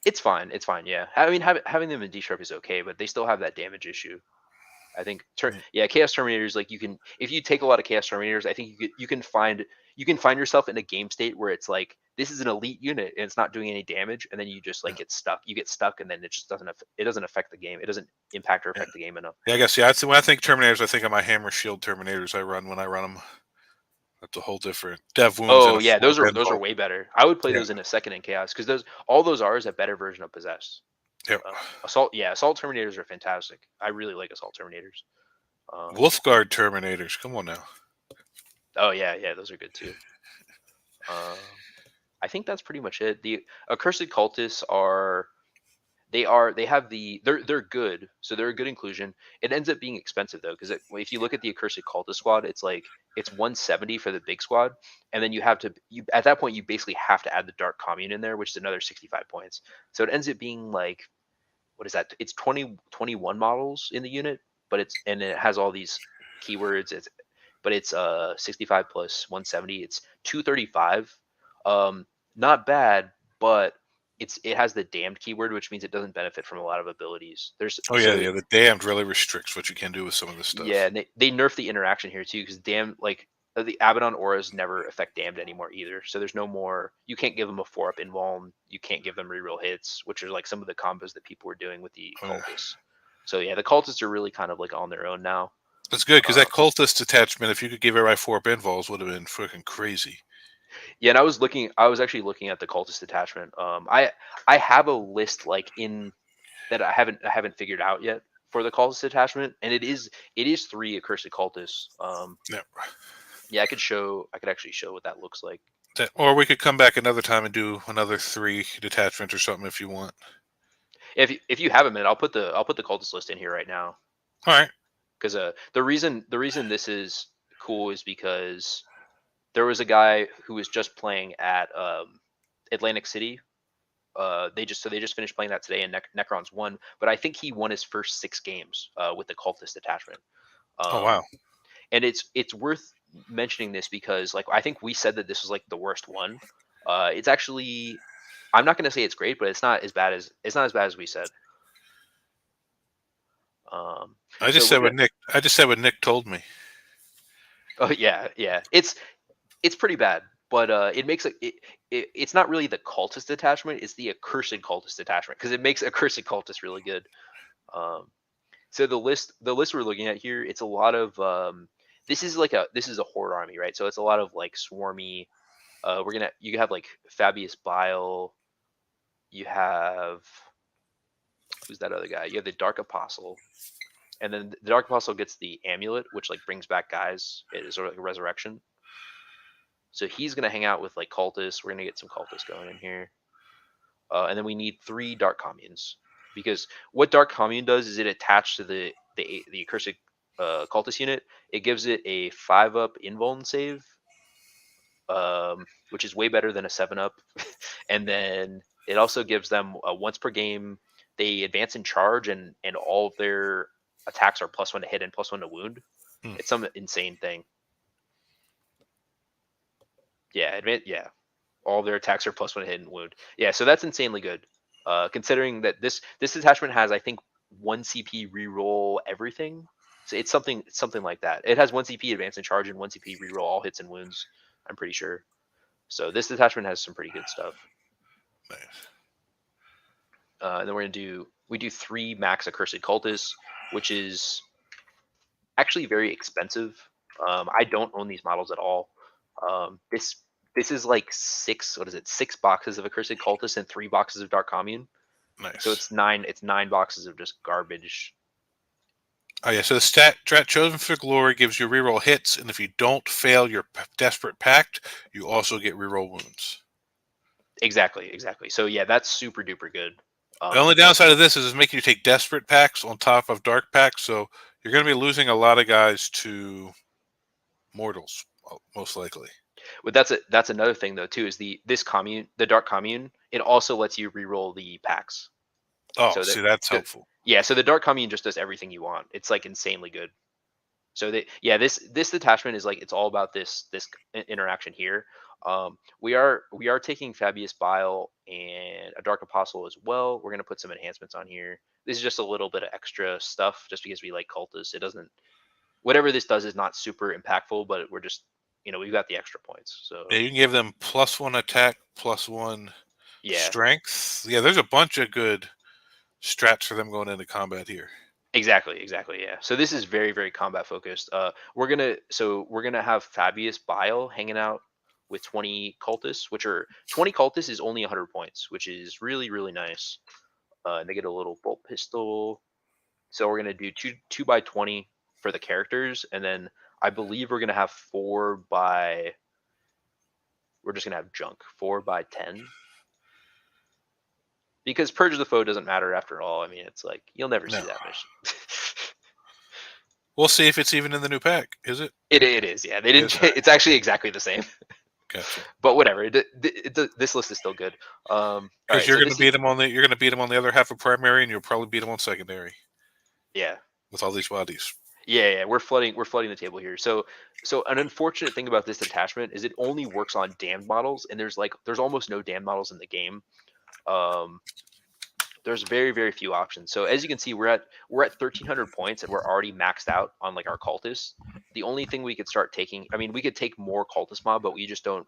It's fine. It's fine. Yeah. I mean, having them in D sharp is okay, but they still have that damage issue. I think. Yeah. Yeah, Chaos Terminators. Like you can, if you take a lot of Chaos Terminators, I think you can find you can find yourself in a game state where it's like this is an elite unit and it's not doing any damage, and then you just like get stuck. You get stuck, and then it just doesn't affect the game. It doesn't impact or Yeah. affect the game enough. Yeah, I guess. Yeah, when I think Terminators, I think of my Hammer Shield Terminators I run when I run them. That's a whole different dev wounds and Oh a yeah, 4 those are pinfall. way better. I would play Yeah, those in a second in chaos because all those are is a better version of possess. yeah. Assault Terminators are fantastic. I really like Assault Terminators. Um, Wolfguard Terminators. Come on now. oh yeah, those are good too. Um, I think that's pretty much it. The accursed cultists they have they're good, so they're a good inclusion. It ends up being expensive though, because if you look at the accursed cultist squad, it's 170 for the big squad, and then you at that point you basically have to add the dark commune in there, which is another 65 points. So it ends up being like, what is that? It's 21 models in the unit, and it has all these keywords. It's 65 plus 170. It's 235. Um, Not bad, but it has the damned keyword, which means it doesn't benefit from a lot of abilities. There's Oh yeah, so yeah. The damned really restricts what you can do with some of this Yeah, stuff. and they nerf the interaction here too, because damn, like the Abaddon auras never affect damned anymore either. So there's no more. You can't give them a 4-up invuln. You can't give them reroll hits, which are like some of the combos that people were doing with the Oh, yeah. cultists. So yeah, the cultists are really kind of like on their own now. That's good because Uh, that cultist detachment, if you could give everybody 4 pinfalls, would have been freaking crazy. yeah, and I was actually looking at the cultist detachment. I have a list like in that I haven't figured out yet for the cultist detachment, and it is 3 accursed cultists. Yeah. Yeah, I could actually show what that looks like. Or we could come back another time and do another 3 detachments or something if you want. If you have a minute, I'll put the cultist list in here right now, All right. because the reason this is cool is because there was a guy who was just playing at Atlantic City. They just finished playing that today, and Necron's won, but I think he won his first 6 games with the cultist detachment. Oh Um, wow. and it's worth mentioning this because like I think we said that this was like the worst one. It's actually, I'm not going to say it's great, but it's not as bad as we said. I So just we're said gonna what Nick. I just said what Nick told me. Oh yeah. It's pretty bad, but it makes it's not really the cultist attachment; it's the accursed cultist attachment because it makes accursed cultist really good. Um, so the list we're looking at here, it's a lot of this is a horde army, right? So it's a lot of like swarmy. You have like Fabius Bile. You have, who's that other guy? You have the Dark Apostle, and then the Dark Apostle gets the amulet, which like brings back guys. It is sort of like a resurrection. So he's gonna hang out with like cultists. We're gonna get some cultists going in here, and then we need 3 dark communes, because what dark commune does is it attached to the accursed cultist unit. It gives it a 5-up invuln save, which is way better than a 7-up, and then it also gives them once per game they advance in charge, and all of their attacks are +1 to hit and +1 to wound. Hmm. It's some insane thing. Yeah, all their attacks are +1 hit and wound. Yeah, so that's insanely good. Considering that this detachment has, I think, 1 CP reroll everything. So it's something like that. It has 1 CP advance and charge and 1 CP reroll all hits and wounds. I'm pretty sure. So this detachment has some pretty good stuff. Nice. And then we do 3 max accursed cultists, which is actually very expensive. I don't own these models at all. This is like 6 boxes of accursed cultists and 3 boxes of dark commune. So Nice. it's 9 boxes of just garbage. Oh yeah. So the strat chosen for glory gives you reroll hits, and if you don't fail your desperate pact, you also get reroll wounds. Exactly. So yeah, that's super duper good. The only downside of this is it's making you take desperate packs on top of dark packs, so you're going to be losing a lot of guys to mortals, most likely. But that's another thing though too, is the dark commune. It also lets you reroll the packs. Oh, So see, that's the helpful. yeah, so the dark commune just does everything you want. It's like insanely good. So this detachment is like, it's all about this interaction here. We are taking Fabius Bile and a Dark Apostle as well. We're gonna put some enhancements on here. This is just a little bit of extra stuff, just because we like cultists. It doesn't, whatever this does is not super impactful, but we're just we've got the extra points. So Yeah, you can give them +1 attack, +1 yeah, strength. Yeah, there's a bunch of good strats for them going into combat here. exactly, yeah. So this is very, very combat focused. We're gonna have Fabius Bile hanging out with 20 cultists, which are 20 cultists is only 100 points, which is really, really nice. And they get a little bolt pistol. So we're gonna do two by 20 for the characters, and then I believe we're gonna have we're just gonna have junk 4 by 10, because Purge of the Foe doesn't matter after all. I mean, it's like you'll never No. see that mission. We'll see if it's even in the new pack. Is it? It is, yeah. They didn't. It's all right. It's actually exactly the same. Gotcha. But whatever. This list is still good. All Because right. you're So going to this is beat them on the other half of primary, and you'll probably beat them on secondary yeah. with all these bodies. Yeah. We're flooding the table here. So an unfortunate thing about this detachment is it only works on damned models, and there's almost no damned models in the game. Um, there's very, very few options. So as you can see, we're at 1,300 points, and we're already maxed out on like our cultists. The only thing we could start taking, I mean, we could take more cultist mob, but we just don't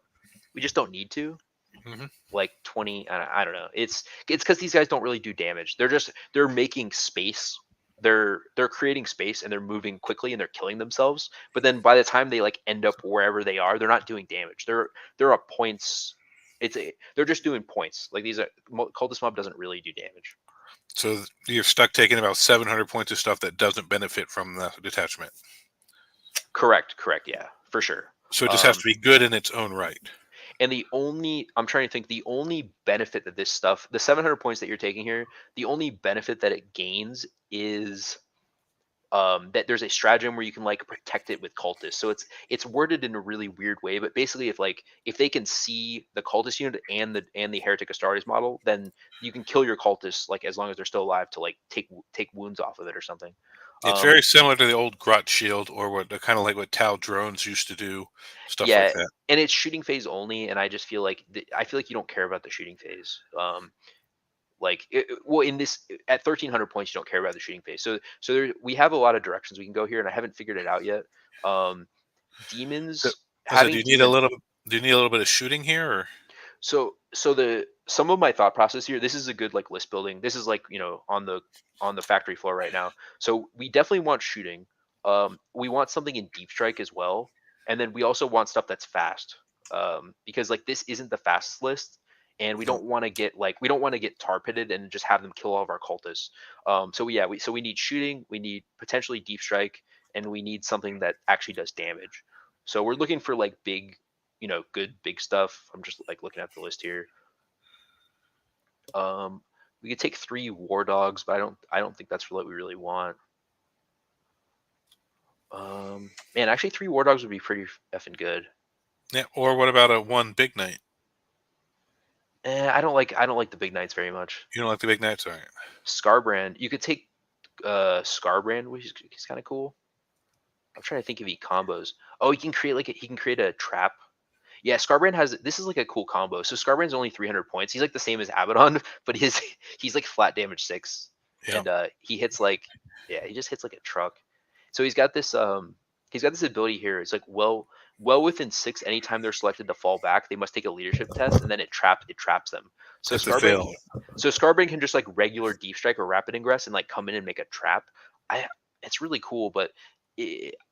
need to. Hmm. Like 20, I don't know. It's because these guys don't really do damage. They're making space. They're creating space, and they're moving quickly, and they're killing themselves. But then by the time they like end up wherever they are, they're not doing damage. They're a points. They're just doing points. Like these are cultist mob doesn't really do damage. So you're stuck taking about 700 points of stuff that doesn't benefit from the detachment. Correct. Yeah, for sure. So it just has Um, to be good in its own right. and I'm trying to think, the only benefit that this stuff, the 700 points that you're taking here, the only benefit that it gains is that there's a stratagem where you can like protect it with cultists. So it's worded in a really weird way, but basically if they can see the cultist unit and the heretic Astartes model, then you can kill your cultists like as long as they're still alive to like take wounds off of it or something. It's Um, very similar to the old Grot Shield, or what kind of like what Tau drones used to do, stuff like yeah, that. and it's shooting phase only, and I just feel like you don't care about the shooting phase. Well, in this at 1,300 points, you don't care about the shooting phase. We have a lot of directions we can go here, and I haven't figured it out yet. Um, So, demons so do having you need a demon. little? Do you need a little bit of shooting here, or So the some of my thought process here, this is a good like list building. This is like, on the factory floor right now. So we definitely want shooting. We want something in deep strike as well, and then we also want stuff that's fast. Because like this isn't the fastest list, and we no? don't want to get tar pitted and just have them kill all of our cultists. So we need shooting, we need potentially deep strike, and we need something that actually does damage. So we're looking for like big, good big stuff. I'm just like looking at the list here. Um, we could take 3 war dogs, but I don't think that's what we really want. Man, actually 3 war dogs would be pretty effing good. Yeah. Or what about a one big knight? I don't like the big knights very much. You don't like the big knights, all right? Scarbrand, you could take Scarbrand, which is kind of cool. I'm trying to think of combos. Oh, he can create a trap. Yeah, Scarbrand has this is like a cool combo. So Scarbrand's only 300 points. He's like the same as Abaddon, but he's like flat damage 6, Yeah. and he hits like he just hits like a truck. So he's got this ability here. It's like well within 6. Anytime they're selected to fall back, they must take a leadership test, and then it traps them. So If they Scarbrand fail, so Scarbrand can just like regular deep strike or rapid ingress and like come in and make a trap. I It's really cool, but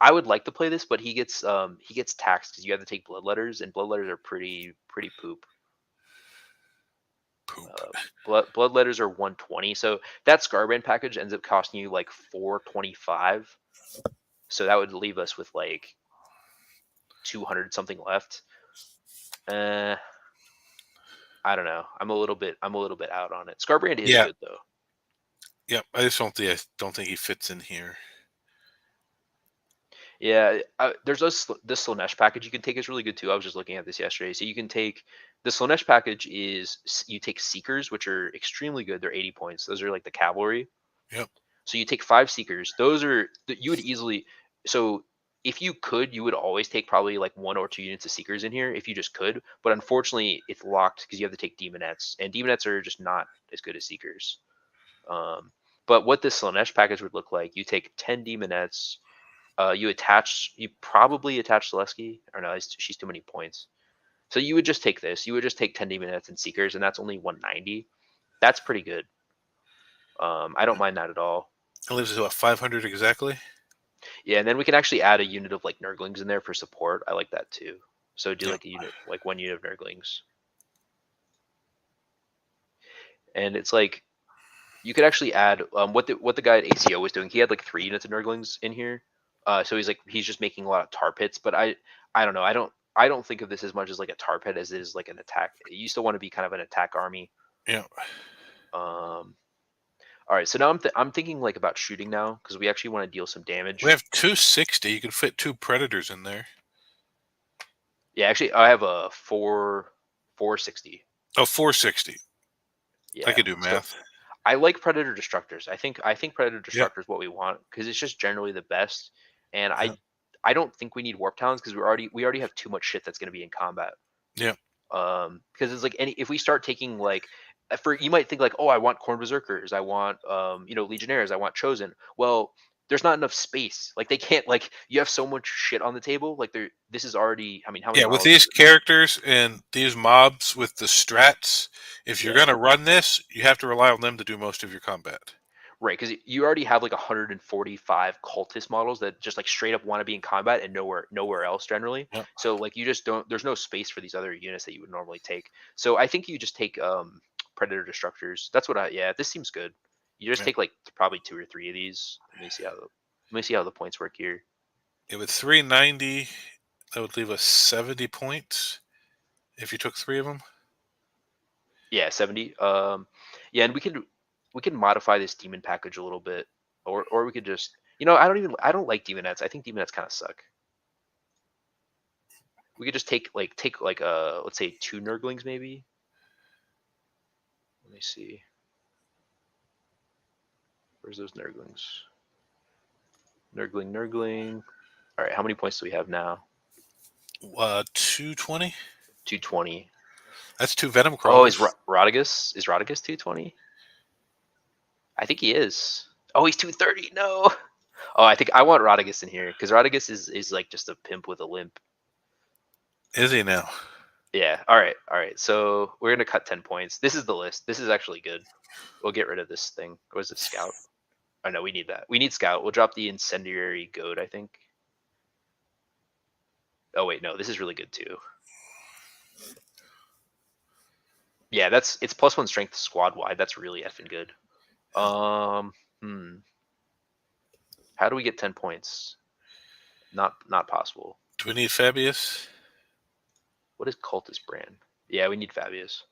I would like to play this, but he gets taxed because you have to take bloodletters, and bloodletters are pretty poop. poop. Bloodletters are 120, so that Scarbrand package ends up costing you like 425. So that would leave us with like 200 something left. Uh, I don't know. I'm a little bit out on it. Scarbrand is Yeah. good though. Yeah. I don't think he fits in here. Yeah, there's this Slanesh package you can take is really good too. I was just looking at this yesterday. So you can take the Slanesh package you take Seekers, which are extremely good. They're 80 points. Those are like the cavalry. Yep. So you take 5 Seekers. Those are you would easily. So if you could, you would always take probably like 1 or 2 units of Seekers in here if you just could. But unfortunately, it's locked because you have to take Demonettes, and Demonettes are just not as good as Seekers. Um, but what this Slanesh package would look like, you take 10 Demonettes. You probably attach Selesky, or no, she's too many points. So you would just take this. You would just take 10 Demonettes and Seekers, and that's only 190. That's pretty good. I don't mind that at all. It leaves us about 500 exactly. Yeah, and then we can actually add a unit of like Nurglings in there for support. I like that too. So do Yep. like a unit, like 1 unit of Nurglings. And it's like you could actually add what the guy at ACO was doing. He had like 3 units of Nurglings in here. So he's just making a lot of tar pits. But I don't know. I don't think of this as much as like a tar pit as it is like an attack. You still want to be kind of an attack army. Yeah. All right, so now I'm thinking like about shooting now because we actually want to deal some damage. We have 260. You can fit 2 predators in there. Yeah, actually, I have a 460. Oh, 460. Yeah, I could do so math. I like Predator Destructors. I think Predator Yep. Destructor is what we want because it's just generally the best. And Yep. I don't think we need Warp Talons because we already have too much shit that's going to be in combat. Yep. Because it's like if we start taking like you might think like, oh, I want Corn Berserkers, I want Legionnaires, I want Chosen. Well, there's not enough space. Like they can't, like, you have so much shit on the table. Like this is already, I mean, how many Yeah, with models is these it? characters and these mobs with the strats, if you're Yeah. going to run this, you have to rely on them to do most of your combat. Right, because you already have like 145 cultist models that just like straight up want to be in combat and nowhere else generally. Yep. So like you just don't. There's no space for these other units that you would normally take. So I think you just take Predator Destructors. That's what I. Yeah, this seems good. You just Yep. take like probably 2 or 3 of these. Let me see how the points work here. Yeah, with 390, that would leave us 70 points if you took 3 of them. Yeah, 70. Yeah, and we can modify this demon package a little bit, or we could just I don't like demonettes. I think demonettes kind of suck. We could just take like let's say 2 Nurglings maybe. Let me see. Where's those Nurglings? Nurgling. All right, how many points do we have now? 220. 220. That's 2 venom Oh, crawlers. Is Rodriguez 220? I think he is. Oh, he's 230. No. Oh, I think I want Rodriguez in here because Rodriguez is like just a pimp with a limp. Is he now? Yeah. All right. All right. So we're gonna cut 10 points. This is the list. This is actually good. We'll get rid of this thing. What is it? Scout. Oh no, we need that. We need Scout. We'll drop the Incendiary Goad, I think. Oh wait, no, this is really good too. Yeah, it's +1 strength squad wide. That's really effing good. How do we get 10 points? Not possible. Do we need Fabius? What is Cultist brand? Yeah, we need Fabius.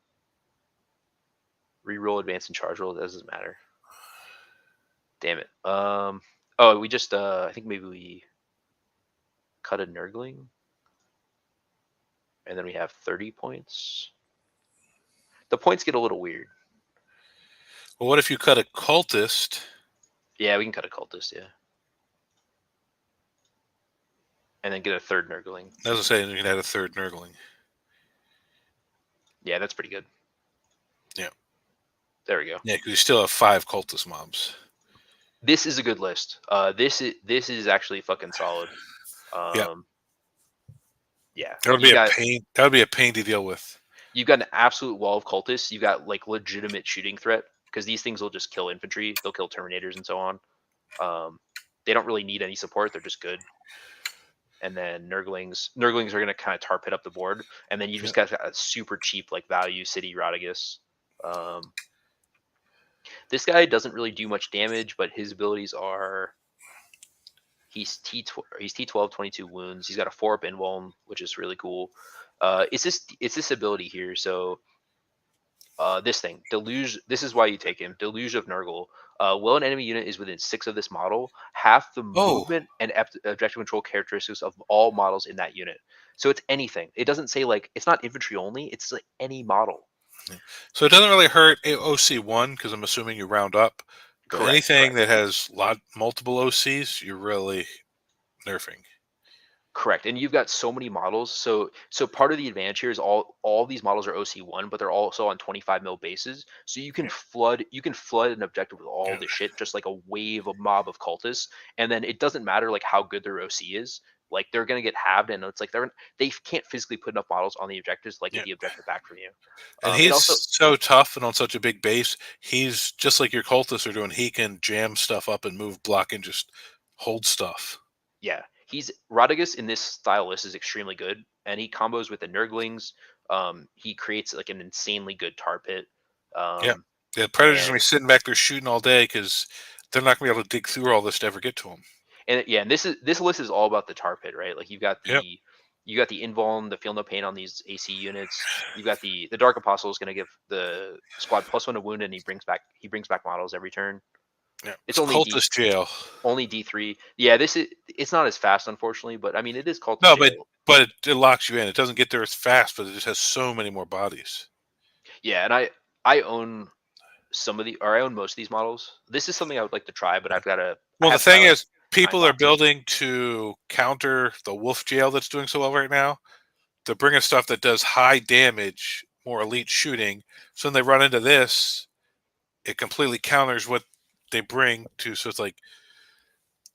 Reroll, advance, and charge roll. That doesn't matter. Damn it. Oh, we just I think maybe we cut a Nurgling, and then we have 30 points. The points get a little weird. Well, what if you cut a cultist? Yeah, we can cut a Cultist. Yeah, and then get a 3rd Nurgling. As I say, you can add a 3rd Nurgling. Yeah, that's pretty good. Yeah. There we go. Yeah, because you still have 5 cultist mobs. This is a good list. This is actually fucking solid. Yeah. Yeah. That would be a pain. That would be a pain to deal with. You've got an absolute wall of cultists. You've got like legitimate shooting threat because these things will just kill infantry. They'll kill terminators and so on. They don't really need any support. They're just good. And then Nurglings are going to kind of tar pit up the board. And then you just got a super cheap like value city Rodriguez. This guy doesn't really do much damage, but his abilities are he's T12, 22 wounds. He's got a 4-up invuln, which is really cool. It's this ability here. So this thing, Deluge. This is why you take him. Deluge of Nurgle. While an enemy unit is within 6 of this model, half the movement and objective control characteristics of all models in that unit. So it's anything. It doesn't say like it's not infantry only. It's like any model. So it doesn't really hurt OC1 because I'm assuming you round up. But anything that has multiple OCs, you're really nerfing. Correct, and you've got so many models. So part of the advantage here is all these models are OC1, but they're also on 25 mil bases. So Yeah. you can flood an objective with all Yeah. the shit, just like a wave, a mob of cultists, and then it doesn't matter like how good their OC is. Like they're gonna get halved, and it's like they can't physically put enough models on the objectives to like get Yeah. the objective back from you. And It he's also so tough and on such a big base. He's just like your cultists are doing. He can jam stuff up and move, block, and just hold stuff. Yeah, he's Rodigus in this style list is extremely good, and he combos with the Nurglings. He creates like an insanely good tar pit. Yeah. Um, The Predator's gonna and be sitting back there shooting all day because they're not gonna be able to dig through all this to ever get to him. yeah, and this list is all about the tar pit, right? Like Yep. you got the invuln, the feel no pain on these AC units. You've got the Dark Apostle is going to give the squad +1 to wound, and he brings back models every turn. Yeah. It's It's only D cultist jail. only D3. Yeah, it's not as fast unfortunately, but I mean it is cultist No, jail. but it locks you in. It doesn't get there as fast, but it just has so many more bodies. Yeah, and I own I own most of these models. This is something I would like to try, but I Well, the have thing about is, nine people are boxes. building to counter the wolf jail that's doing so well right now. They're bringing stuff that does high damage, more elite shooting. So when they run into this, it completely counters what they bring to. So it's like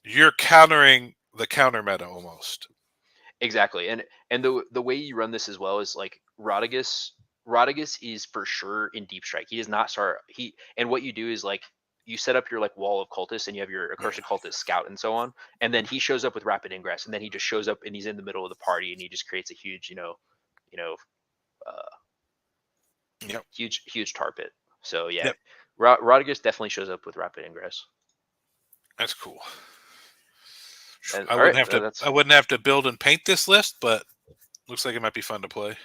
you're countering the counter meta almost. Exactly, and the way you run this as well is like Rodigus is for sure in deep strike. He does not start he and what you do is like you set up your like wall of cultists and you have your Yeah. accursed cultist scout and so on, and then he shows up with rapid ingress, and then he just shows up and he's in the middle of the party and he just creates a huge you know uh, Yep. huge tar pit. So yeah, Yep. Rodigus definitely shows up with rapid ingress. That's cool. And all right, that's I wouldn't have to build and paint this list, but looks like it might be fun to play.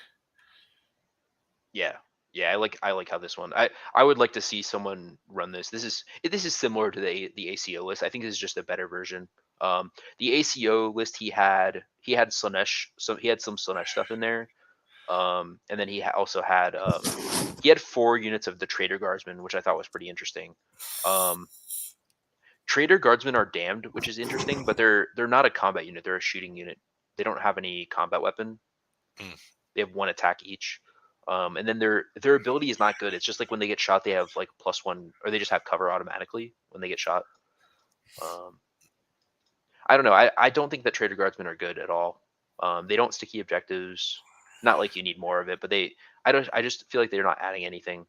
Yeah. Yeah, I like how this one. I would like to see someone run this. This is similar to the ACO list. I think this is just a better version. The ACO list he had Slanesh, so he had some Slanesh stuff in there. And then also had he had 4 units of the Trader Guardsmen, which I thought was pretty interesting. Um, Trader Guardsmen are damned, which is interesting, but they're not a combat unit. They're a shooting unit. They don't have any combat weapon. Mm. They have 1 attack each. And then their ability is not good. It's just like when they get shot, they have like +1, or they just have cover automatically when they get shot. Um, I don't know. I don't think that Trader Guardsmen are good at all. They don't sticky objectives. Not like you need more of it, but I just feel like they're not adding anything.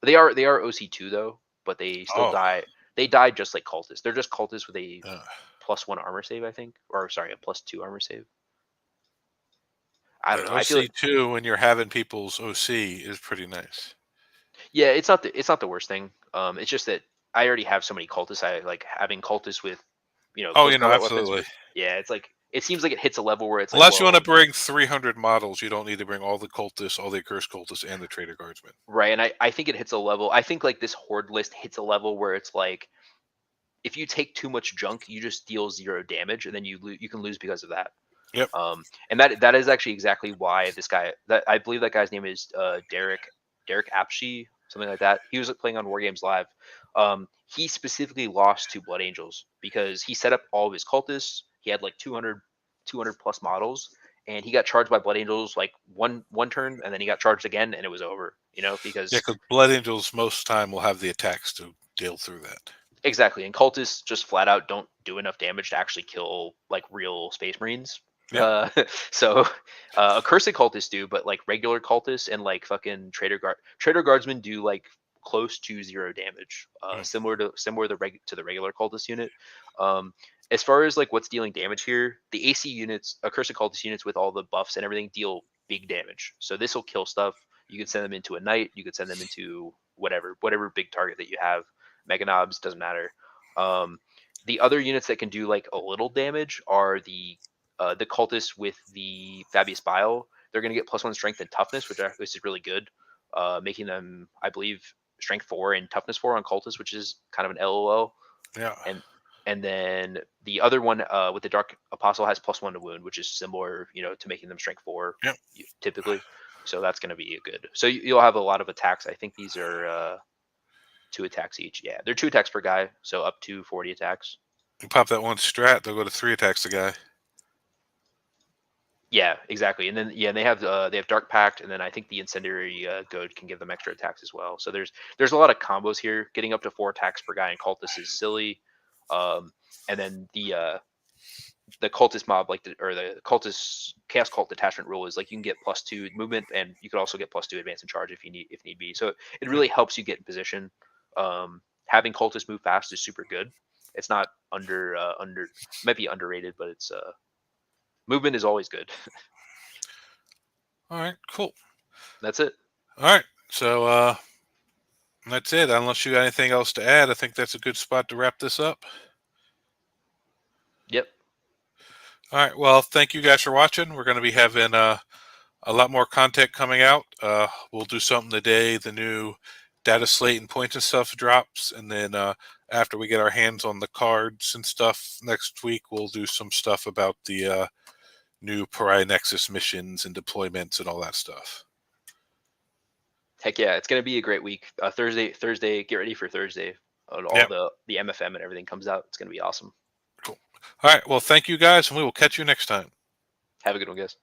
They are OC2 though, but they still Oh, die. They die just like cultists. They're just cultists with a uh, +1 armor save, I think, or sorry, a +2 armor save. I don't but know. I feel like OC2 when you're having people's OC is pretty nice. yeah, it's not the worst thing. It's just that I already have so many cultists. I like having cultists with, Oh, close combat weapons. absolutely. Yeah, it's like it seems like it hits a level where it's like, Unless you want to well, bring 300 models, you don't need to bring all the cultists, all the accursed cultists, and the Trader Guardsmen. right. And I think it hits a level. I think like this horde list hits a level where it's like if you take too much junk, you just deal 0 damage, and then you can lose because of that. Yep. And that is actually exactly why this guy that I believe that guy's name is Derek Apshe, something like that. He was playing on War Games Live. He specifically lost to Blood Angels because he set up all of his cultists. He had like 200 plus models, and he got charged by Blood Angels like one turn, and then he got charged again, and it was over. Yeah, Because because Blood Angels most time will have the attacks to deal through that. exactly, and cultists just flat out don't do enough damage to actually kill like real Space Marines. Yep. So accursed cultists do, but like regular cultists and like fucking trader guardsmen do like close to 0 damage, Mm. similar to the regular cultist unit. Um, as far as like what's dealing damage here, the AC units, accursed cultist units with all the buffs and everything deal big damage. So this will kill stuff. You could send them into a knight. You could send them into whatever big target that you have. Mega knobs doesn't matter. Um, the other units that can do like a little damage are the cultists with the Fabius Bile. They're going to get +1 strength and toughness, which is really good, making them, I believe, strength 4 and toughness 4 on cultists, which is kind of an LOL. Yeah. And and then the other one with the Dark Apostle has +1 to wound, which is similar, to making them strength 4 Yep. typically. So that's going to be a good. So you'll have a lot of attacks. I think these are 2 attacks each. Yeah, they're 2 attacks per guy, so up to 40 attacks. You pop that one strat, they'll go to 3 attacks a guy. Yeah, exactly. And then they have Dark Pact, and then I think the Incendiary Goad can give them extra attacks as well. So there's a lot of combos here. Getting up to 4 attacks per guy in Cultist is silly. And then the Cultist mob, or the Cultist Chaos Cult detachment rule is like you can get +2 movement, and you could also get +2 advance and charge if need be. So it really helps you get in position. Having Cultists move fast is super good. It's not might be underrated, but it's movement is always good. All right, cool. That's it. All right, so that's it. Unless you got anything else to add, I think that's a good spot to wrap this up. Yep. All right, well, thank you guys for watching. We're going to be having a lot more content coming out. We'll do something the day the new data slate and points and stuff drops, and then after we get our hands on the cards and stuff next week, we'll do some stuff about the new Pariah Nexus missions and deployments and all that stuff. Heck yeah, it's gonna be a great week. Thursday, get ready for Thursday. All Yep. the MFM and everything comes out. It's gonna be awesome. Cool. All right, well, thank you guys, and we will catch you next time. Have a good one, guys.